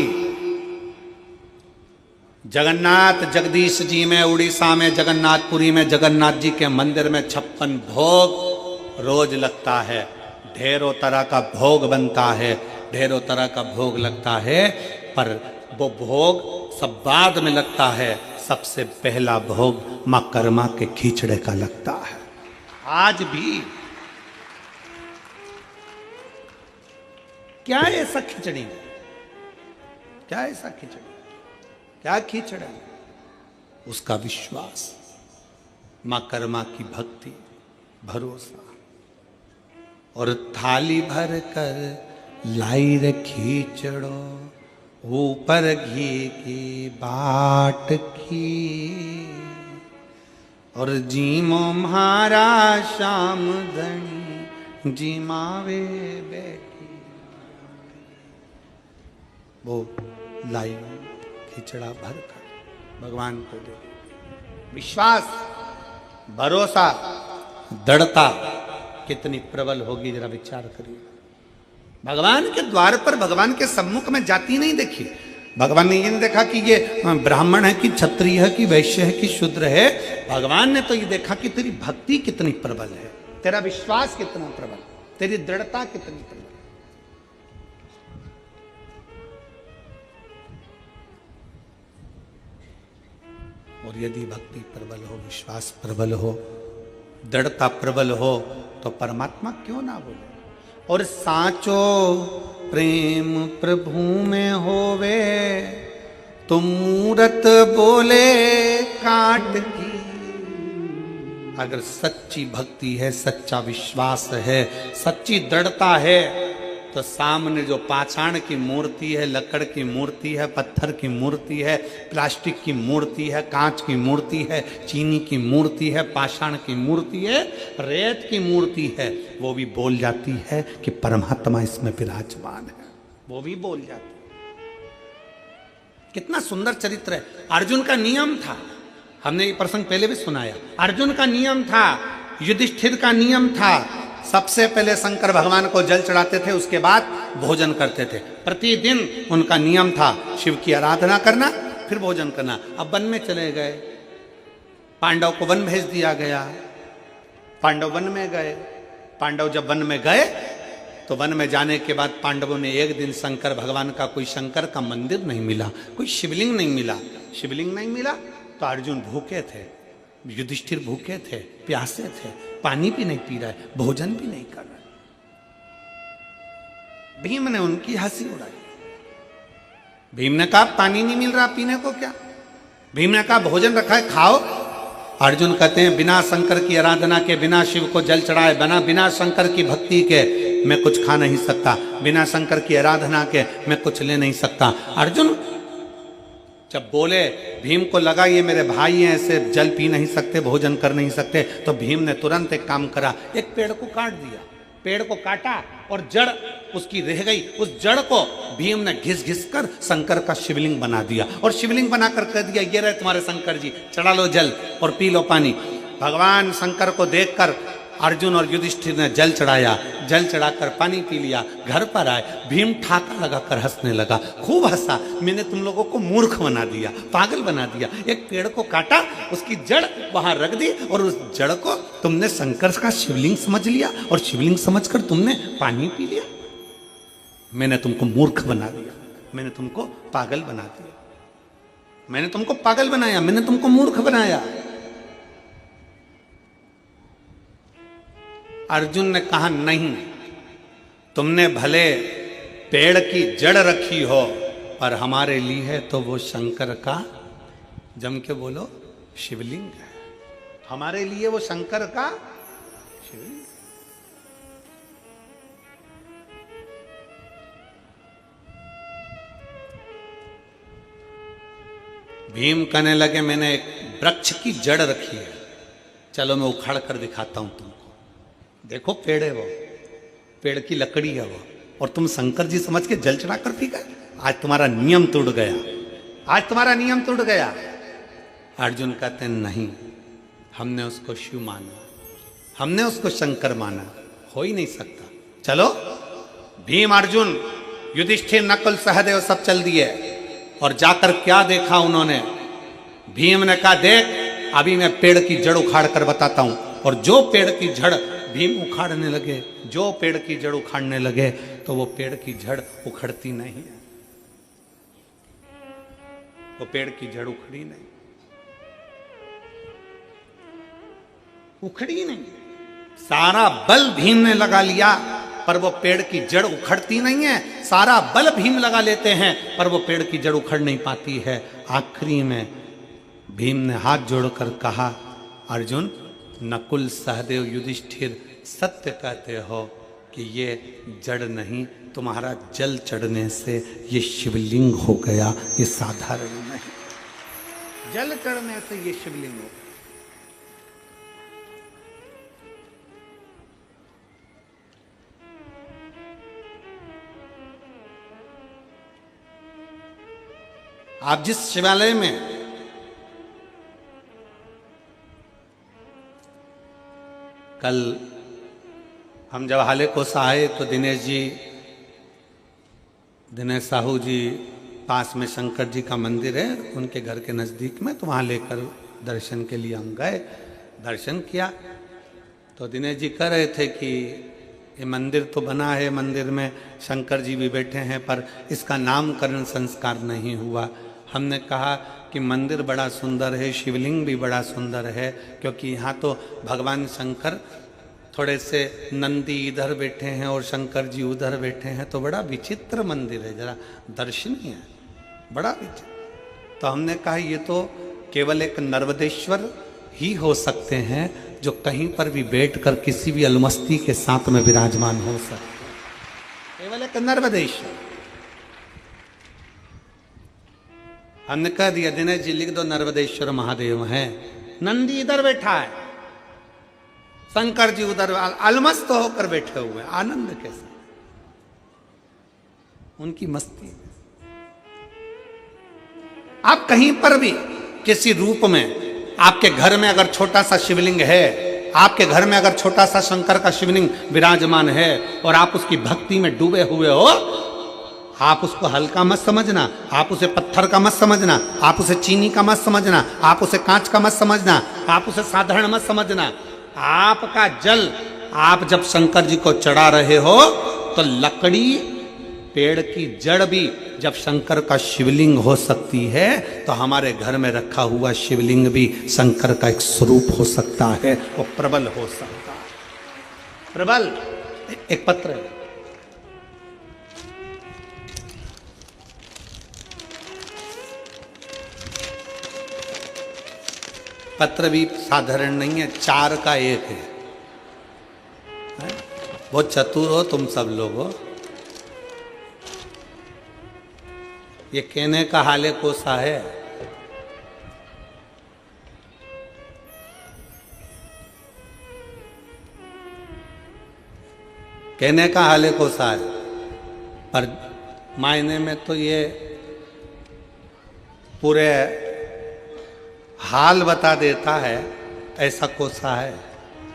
जगन्नाथ जगदीश जी में उड़ीसा में जगन्नाथपुरी में जगन्नाथ जी के मंदिर में 56 भोग रोज लगता है, ढेरों तरह का भोग बनता है, ढेरों तरह का भोग लगता है, पर वो भोग सब बाद में लगता है। सबसे पहला भोग मां कर्मा के खिचड़े का लगता है। आज भी क्या ऐसा खिचड़ी, क्या ऐसा खिचड़ी, क्या खिचड़ा, उसका विश्वास, मां कर्मा की भक्ति, भरोसा। और थाली भर कर लाई रे खिचड़ो, ऊपर घी की बाट की, और जीमो म्हारा श्याम धनी जीमावे बैठी। वो लाई खिचड़ा भर कर भगवान को दे। विश्वास, भरोसा, दृढ़ता कितनी प्रबल होगी, जरा विचार करिए। भगवान के द्वार पर, भगवान के सम्मुख में जाति नहीं देखी। भगवान ने ये नहीं देखा कि ये ब्राह्मण है कि क्षत्रिय है कि वैश्य है कि शूद्र है। भगवान ने तो ये देखा कि तेरी भक्ति कितनी प्रबल है, तेरा विश्वास कितना प्रबल, तेरी दृढ़ता कितनी प्रबल। और यदि भक्ति प्रबल हो, विश्वास प्रबल हो, दृढ़ता प्रबल हो, तो परमात्मा क्यों ना बोले। और साचो प्रेम प्रभु में होवे तो मूरत बोले काट की। अगर सच्ची भक्ति है, सच्चा विश्वास है, सच्ची दृढ़ता है, तो सामने जो पाषाण की मूर्ति है, लकड़ की मूर्ति है, पत्थर की मूर्ति है, प्लास्टिक की मूर्ति है, कांच की मूर्ति है, चीनी की मूर्ति है, पाषाण की मूर्ति है, रेत की मूर्ति है, वो भी बोल जाती है कि परमात्मा इसमें विराजमान है। वो भी बोल जाती है। कितना सुंदर चरित्र है। अर्जुन का नियम था, हमने ये प्रसंग पहले भी सुनाया। अर्जुन का नियम था, युधिष्ठिर का नियम था, सबसे पहले शंकर भगवान को जल चढ़ाते थे, उसके बाद भोजन करते थे। प्रतिदिन उनका नियम था शिव की आराधना करना, फिर भोजन करना। अब वन में चले गए, पांडव को वन भेज दिया गया, पांडव वन में गए। पांडव जब वन में गए तो वन में जाने के बाद पांडवों ने एक दिन शंकर भगवान का कोई शंकर का मंदिर नहीं मिला, कोई शिवलिंग नहीं मिला। शिवलिंग नहीं मिला तो अर्जुन भूखे थे, युधिष्ठिर भूखे थे, प्यासे थे, पानी भी नहीं पी रहे, भोजन भी नहीं कर रहे। भीम ने उनकी हंसी उड़ाई। भीम ने कहा पानी नहीं मिल रहा पीने को क्या? भीम ने कहा भोजन रखा है खाओ। अर्जुन कहते हैं बिना शंकर की आराधना के, बिना शिव को जल चढ़ाए, बिना शंकर की भक्ति के मैं कुछ खा नहीं सकता, बिना शंकर की आराधना के मैं कुछ ले नहीं सकता। अर्जुन जब बोले, भीम को लगा ये मेरे भाई हैं, ऐसे जल पी नहीं सकते, भोजन कर नहीं सकते, तो भीम ने तुरंत एक काम करा, एक पेड़ को काट दिया। पेड़ को काटा और जड़ उसकी रह गई, उस जड़ को भीम ने घिस घिस कर शंकर का शिवलिंग बना दिया और शिवलिंग बनाकर कह दिया ये रहे तुम्हारे शंकर जी, चढ़ा लो जल और पी लो पानी। भगवान शंकर को देखकर अर्जुन और युधिष्ठिर ने जल चढ़ाया, जल चढ़ाकर पानी पी लिया, घर पर आए। भीम ठाका लगाकर हंसने लगा, खूब हंसा, मैंने तुम लोगों को मूर्ख बना दिया, पागल बना दिया। एक पेड़ को काटा, उसकी जड़ वहां रख दी और उस जड़ को तुमने शंकर का शिवलिंग समझ लिया और शिवलिंग समझकर तुमने पानी पी लिया। मैंने तुमको मूर्ख बना दिया, मैंने तुमको पागल बना दिया, मैंने तुमको पागल बनाया, मैंने तुमको मूर्ख बनाया। अर्जुन ने कहा नहीं, तुमने भले पेड़ की जड़ रखी हो पर हमारे लिए है तो वो शंकर का, जम के बोलो, शिवलिंग है। हमारे लिए वो शंकर का शिवलिंग। भीम कहने लगे मैंने एक वृक्ष की जड़ रखी है, चलो मैं उखाड़ कर दिखाता हूं तुमको। देखो पेड़ है वो, पेड़ की लकड़ी है वो, और तुम शंकर जी समझ के जल चढ़ा कर पी गए। आज तुम्हारा नियम टूट गया, आज तुम्हारा नियम टूट गया। अर्जुन कहते नहीं, हमने उसको शिव माना, हमने उसको शंकर माना, हो ही नहीं सकता। चलो भीम, अर्जुन, युधिष्ठिर, नकुल, सहदेव सब चल दिए और जाकर क्या देखा उन्होंने? भीम ने कहा देख अभी मैं पेड़ की जड़ उखाड़ कर बताता हूं। और जो पेड़ की जड़ भीम उखाड़ने लगे, जो पेड़ की जड़ उखाड़ने लगे तो वो पेड़ की जड़ उखड़ती नहीं है, वो पेड़ की जड़ उखड़ी नहीं, उखड़ी नहीं। सारा बल भीम ने लगा लिया पर वो पेड़ की जड़ उखड़ती नहीं है। सारा बल भीम लगा लेते हैं पर वो पेड़ की जड़ उखड़ नहीं पाती है। आखिरी में भीम ने हाथ जोड़कर कहा अर्जुन, नकुल, सहदेव, युधिष्ठिर सत्य कहते हो कि ये जड़ नहीं, तुम्हारा जल चढ़ने से ये शिवलिंग हो गया, ये साधारण नहीं, जल चढ़ने से ये शिवलिंग हो गया। आप जिस शिवालय में कल हम जब हाले कोसा आए तो दिनेश साहू जी पास में शंकर जी का मंदिर है उनके घर के नज़दीक में, तो वहाँ लेकर दर्शन के लिए हम गए, दर्शन किया। तो दिनेश जी कह रहे थे कि ये मंदिर तो बना है, मंदिर में शंकर जी भी बैठे हैं पर इसका नामकरण संस्कार नहीं हुआ। हमने कहा कि मंदिर बड़ा सुंदर है, शिवलिंग भी बड़ा सुंदर है, क्योंकि यहाँ तो भगवान शंकर थोड़े से नंदी इधर बैठे हैं और शंकर जी उधर बैठे हैं, तो बड़ा विचित्र मंदिर है, जरा दर्शनीय है, बड़ा विचित्र। तो हमने कहा ये तो केवल एक नर्मदेश्वर ही हो सकते हैं जो कहीं पर भी बैठकर किसी भी अलमस्ती के साथ में विराजमान हो सकते हैं, केवल एक नर्मदेश्वर। हमने कह दिया दिनेश जी लिख दो नर्मदेश्वर महादेव हैं, नंदी इधर बैठा है, शंकर जी उधर अलमस्त होकर बैठे हुए आनंद के साथ, उनकी मस्ती। आप कहीं पर भी किसी रूप में, आपके घर में अगर छोटा सा शिवलिंग है, आपके घर में अगर छोटा सा शंकर का शिवलिंग विराजमान है और आप उसकी भक्ति में डूबे हुए हो, आप उसको हल्का मत समझना, आप उसे पत्थर का मत समझना, आप उसे चीनी का मत समझना, आप उसे कांच का मत समझना, आप उसे साधारण मत समझना। आपका जल आप जब शंकर जी को चढ़ा रहे हो तो लकड़ी, पेड़ की जड़ भी जब शंकर का शिवलिंग हो सकती है, तो हमारे घर में रखा हुआ शिवलिंग भी शंकर का एक स्वरूप हो सकता है, वो प्रबल हो सकता है। प्रबल एक पत्र है, पत्र भी साधारण नहीं है, 4 का 1 है। बहुत चतुर हो तुम सब लोग हो। ये कहने का हाले कोसा है, कहने का हाले कोसा है, पर मायने में तो ये पूरे हाल बता देता है, ऐसा कोसा है,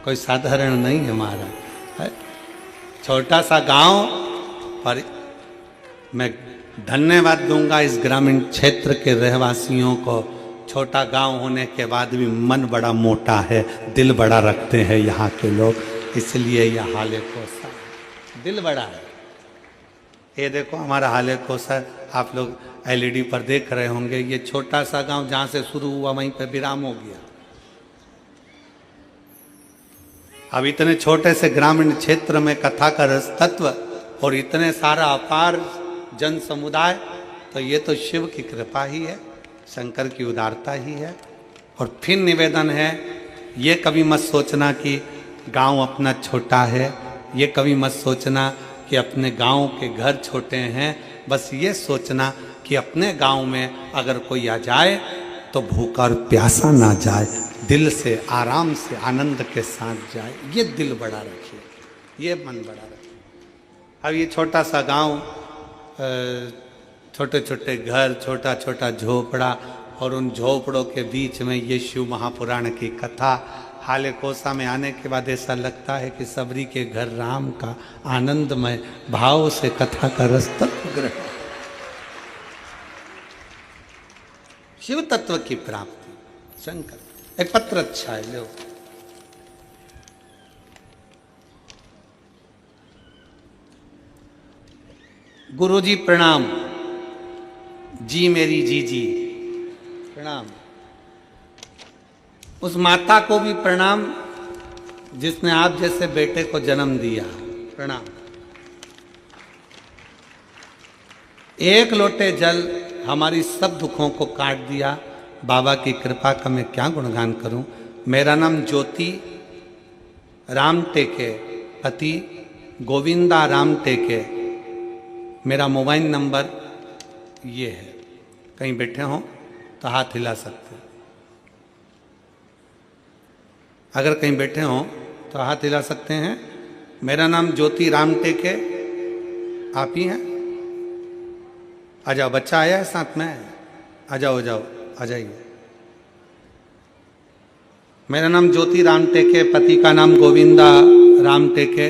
कोई साधारण नहीं है महाराज। है छोटा सा गांव, पर मैं धन्यवाद दूंगा इस ग्रामीण क्षेत्र के रहवासियों को। छोटा गांव होने के बाद भी मन बड़ा मोटा है, दिल बड़ा रखते हैं यहाँ के लोग, इसलिए यह हाले कोसा, दिल बड़ा है। ये देखो हमारा हाले कोसा, आप लोग एलईडी पर देख रहे होंगे, ये छोटा सा गांव जहां से शुरू हुआ वहीं पे विराम हो गया। अब इतने छोटे से ग्रामीण क्षेत्र में कथा का रस तत्व और इतने सारा अपार जन समुदाय, तो ये तो शिव की कृपा ही है, शंकर की उदारता ही है। और फिर निवेदन है, ये कभी मत सोचना कि गांव अपना छोटा है, ये कभी मत सोचना कि अपने गांव के घर छोटे हैं, बस ये सोचना कि अपने गांव में अगर कोई आ जाए तो भूखा और प्यासा ना जाए, दिल से आराम से आनंद के साथ जाए, ये दिल बड़ा रखिए, ये मन बड़ा रखिए। अब ये छोटा सा गांव, छोटे छोटे घर, छोटा छोटा झोपड़ा, और उन झोपड़ों के बीच में ये शिव महापुराण की कथा, हाले कोसा में आने के बाद ऐसा लगता है कि सबरी के घर राम का आनंदमय भाव से कथा का रस तत्व ग्रहण, शिव तत्व की प्राप्ति। शंकर एक पत्र अच्छा है, लो गुरुजी प्रणाम, जी मेरी जी प्रणाम। उस माता को भी प्रणाम जिसने आप जैसे बेटे को जन्म दिया, प्रणाम। एक लोटे जल हमारी सब दुखों को काट दिया, बाबा की कृपा का मैं क्या गुणगान करूं। मेरा नाम ज्योति राम टेके, पति गोविंदा राम टेके, मेरा मोबाइल नंबर ये है, कहीं बैठे हों तो हाथ हिला सकते हैं, अगर कहीं बैठे हों तो हाथ हिला सकते हैं। मेरा नाम ज्योति राम टेके, आप ही हैं? आ जाओ, बच्चा आया है साथ में, आ जाओ आ जाइए। मेरा नाम ज्योति राम टेके, पति का नाम गोविंदा राम टेके,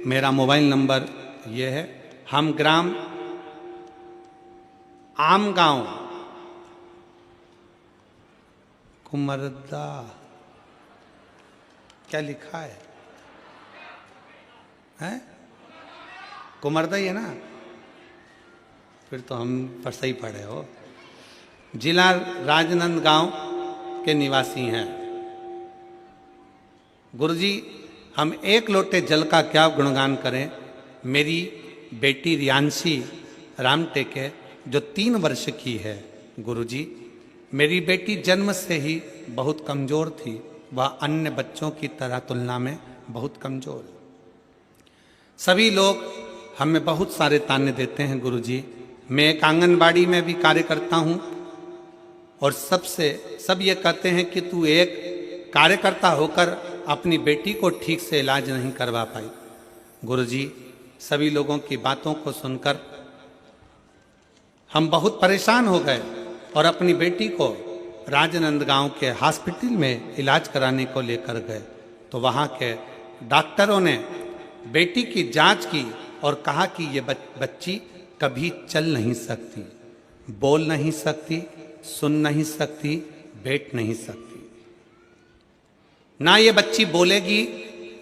मेरा मोबाइल नंबर ये है। हम ग्राम आमगांव कुमरदा, क्या लिखा है? हैं? कुमरदा ही है ना? फिर तो हम पर सही पढ़े हो। जिला राजनांदगांव के निवासी हैं। गुरुजी हम एक लोटे जल का क्या गुणगान करें। मेरी बेटी रियांशी रामटेके जो 3 वर्ष की है, गुरुजी मेरी बेटी जन्म से ही बहुत कमज़ोर थी, वह अन्य बच्चों की तरह तुलना में बहुत कमज़ोर। सभी लोग हमें बहुत सारे ताने देते हैं गुरुजी। मैं एक आंगनबाड़ी में भी कार्य करता हूँ और सब ये कहते हैं कि तू एक कार्यकर्ता होकर अपनी बेटी को ठीक से इलाज नहीं करवा पाई। गुरुजी सभी लोगों की बातों को सुनकर हम बहुत परेशान हो गए और अपनी बेटी को राजनंदगांव के हॉस्पिटल में इलाज कराने को लेकर गए तो वहाँ के डॉक्टरों ने बेटी की जांच की और कहा कि ये बच्ची कभी चल नहीं सकती, बोल नहीं सकती, सुन नहीं सकती, बैठ नहीं सकती। ना ये बच्ची बोलेगी,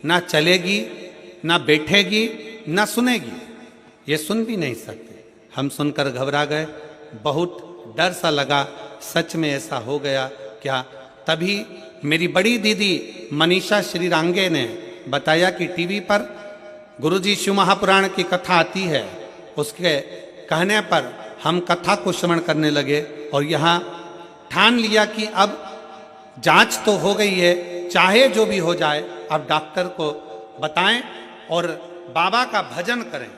ना चलेगी, ना बैठेगी, ना सुनेगी, ये सुन भी नहीं सकती। हम सुनकर घबरा गए, बहुत डर सा लगा, सच में ऐसा हो गया क्या। तभी मेरी बड़ी दीदी मनीषा श्रीरांगे ने बताया कि टीवी पर गुरुजी शिव महापुराण की कथा आती है। उसके कहने पर हम कथा को श्रवण करने लगे और यहाँ ठान लिया कि अब जांच तो हो गई है, चाहे जो भी हो जाए अब डॉक्टर को बताएं और बाबा का भजन करें,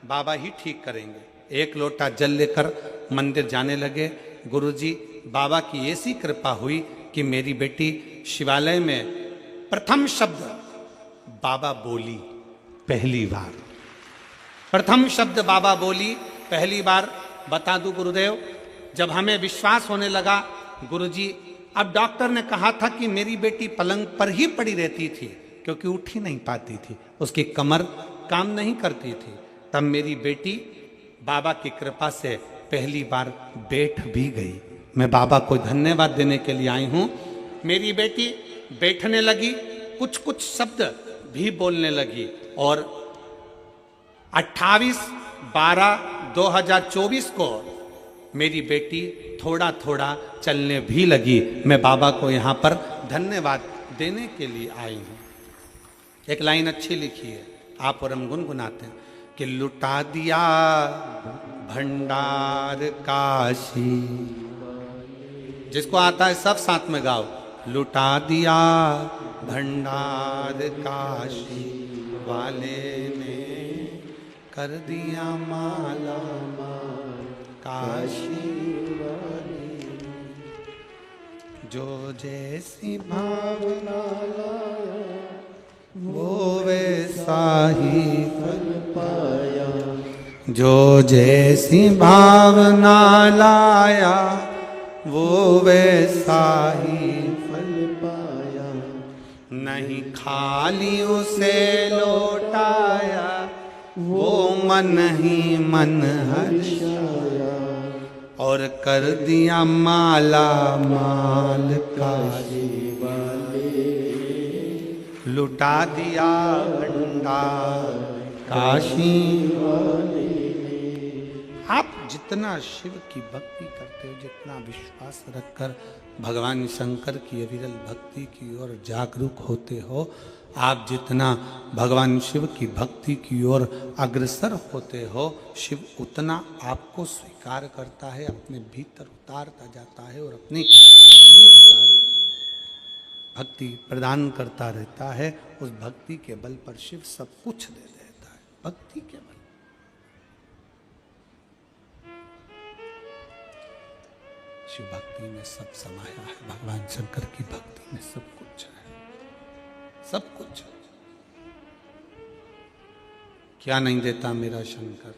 बाबा ही ठीक करेंगे। एक लोटा जल लेकर मंदिर जाने लगे। गुरुजी बाबा की ऐसी कृपा हुई कि मेरी बेटी शिवालय में प्रथम शब्द बाबा बोली, पहली बार प्रथम शब्द बाबा बोली पहली बार। बता दूं गुरुदेव, जब हमें विश्वास होने लगा गुरुजी, अब डॉक्टर ने कहा था कि मेरी बेटी पलंग पर ही पड़ी रहती थी क्योंकि उठ ही नहीं पाती थी, उसकी कमर काम नहीं करती थी। तब मेरी बेटी बाबा की कृपा से पहली बार बैठ भी गई। मैं बाबा को धन्यवाद देने के लिए आई हूँ। मेरी बेटी बैठने लगी, कुछ कुछ शब्द भी बोलने लगी और 28/12/2024 को मेरी बेटी थोड़ा थोड़ा चलने भी लगी। मैं बाबा को यहाँ पर धन्यवाद देने के लिए आई हूँ। एक लाइन अच्छी लिखी है, आप और हम गुनगुनाते हैं कि लुटा दिया भंडार काशी। जिसको आता है सब साथ में गाओ। लुटा दिया भंडार काशी वाले ने कर दिया माला माल काशी वाले। जो जैसी भावना लाया वो वैसा ही फल पाया। जो जैसी भावना लाया वो वैसा ही फल पाया। नहीं खाली उसे लौटाया वो मन ही मन हर्षाया और कर दिया माला माल काशी वाले। लुटा दिया भंडार काशी वाले। आप जितना शिव की भक्ति करते हो, जितना विश्वास रखकर भगवान शंकर की अविरल भक्ति की ओर जागरूक होते हो, आप जितना भगवान शिव की भक्ति की ओर अग्रसर होते हो, शिव उतना आपको स्वीकार करता है, अपने भीतर उतारता जाता है और अपनी भक्ति प्रदान करता रहता है। उस भक्ति के बल पर शिव सब कुछ दे देता है, भक्ति के बल। शिव भक्ति में सब समाया है, भगवान शंकर की भक्ति में सब कुछ है, सब कुछ। क्या नहीं देता मेरा शंकर,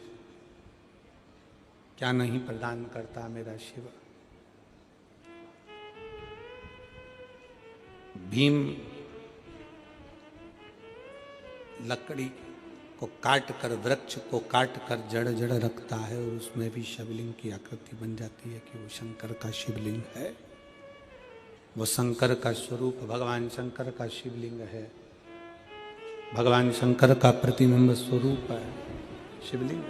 क्या नहीं प्रदान करता मेरा शिव। भीम लकड़ी को काट कर, वृक्ष को काट कर जड़ जड़ रखता है और उसमें भी शिवलिंग की आकृति बन जाती है कि वो शंकर का शिवलिंग है। वो शंकर का स्वरूप भगवान शंकर का शिवलिंग है, भगवान शंकर का प्रतिबिंब स्वरूप है शिवलिंग।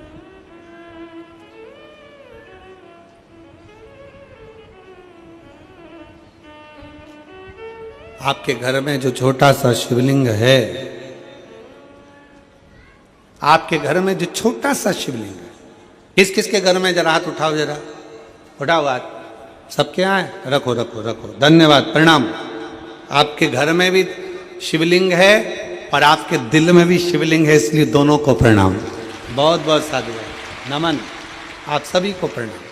आपके घर में जो छोटा सा शिवलिंग है आपके घर में जो छोटा सा शिवलिंग है, किस किस के घर में, जरा हाथ उठाओ, जरा उठाओ हाथ, सबके यहाँ है, रखो रखो रखो, धन्यवाद, प्रणाम। आपके घर में भी शिवलिंग है और आपके दिल में भी शिवलिंग है, इसलिए दोनों को प्रणाम। बहुत बहुत साधु है, नमन, आप सभी को प्रणाम।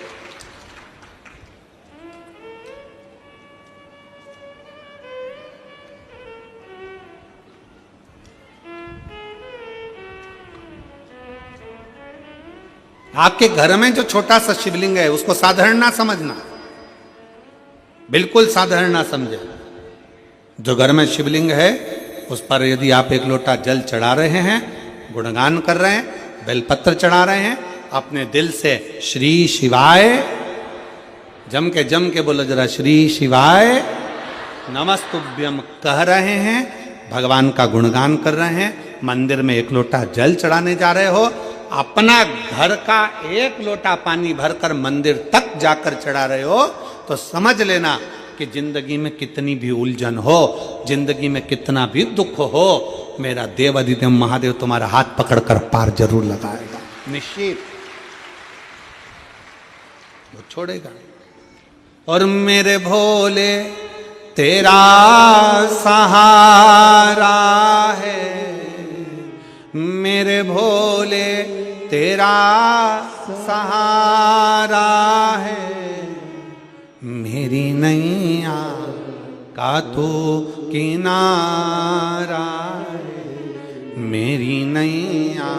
आपके घर में जो छोटा सा शिवलिंग है उसको साधारण ना समझना, बिल्कुल साधारण ना समझे। जो घर में शिवलिंग है उस पर यदि आप एक लोटा जल चढ़ा रहे हैं, गुणगान कर रहे हैं, बेलपत्र चढ़ा रहे हैं, अपने दिल से श्री शिवाय जम के बोलो जरा, श्री शिवाय नमस्तुभ्यम कह रहे हैं, भगवान का गुणगान कर रहे हैं, मंदिर में एक लोटा जल चढ़ाने जा रहे हो, अपना घर का एक लोटा पानी भरकर मंदिर तक जाकर चढ़ा रहे हो, तो समझ लेना कि जिंदगी में कितनी भी उलझन हो, जिंदगी में कितना भी दुख हो, मेरा देव अधिदेव महादेव तुम्हारा हाथ पकड़कर पार जरूर लगाएगा, निश्चित, वो छोड़ेगा। और मेरे भोले तेरा सहारा है, मेरे भोले तेरा सहारा है, मेरी नैया का तो किनारा है, मेरी नैया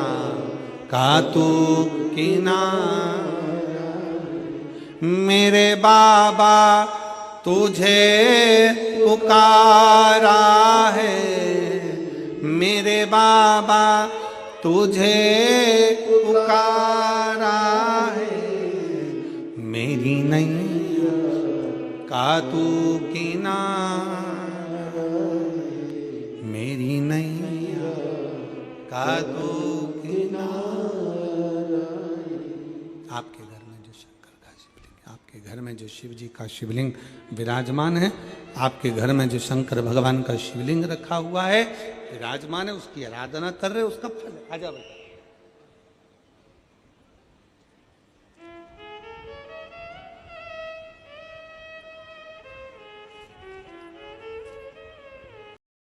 का तो किनारा, मेरे बाबा तुझे पुकारा है, मेरे बाबा तुझे पुकारा है, मेरी नैया का तू किनारा, मेरी नैया का तू किनारा। आपके घर में जो शंकर का शिवलिंग, आपके घर में जो शिव जी का शिवलिंग विराजमान है, आपके घर में जो शंकर भगवान का शिवलिंग रखा हुआ है, विराजमान है, उसकी आराधना कर रहे, उसका फल है। आजा बेटा।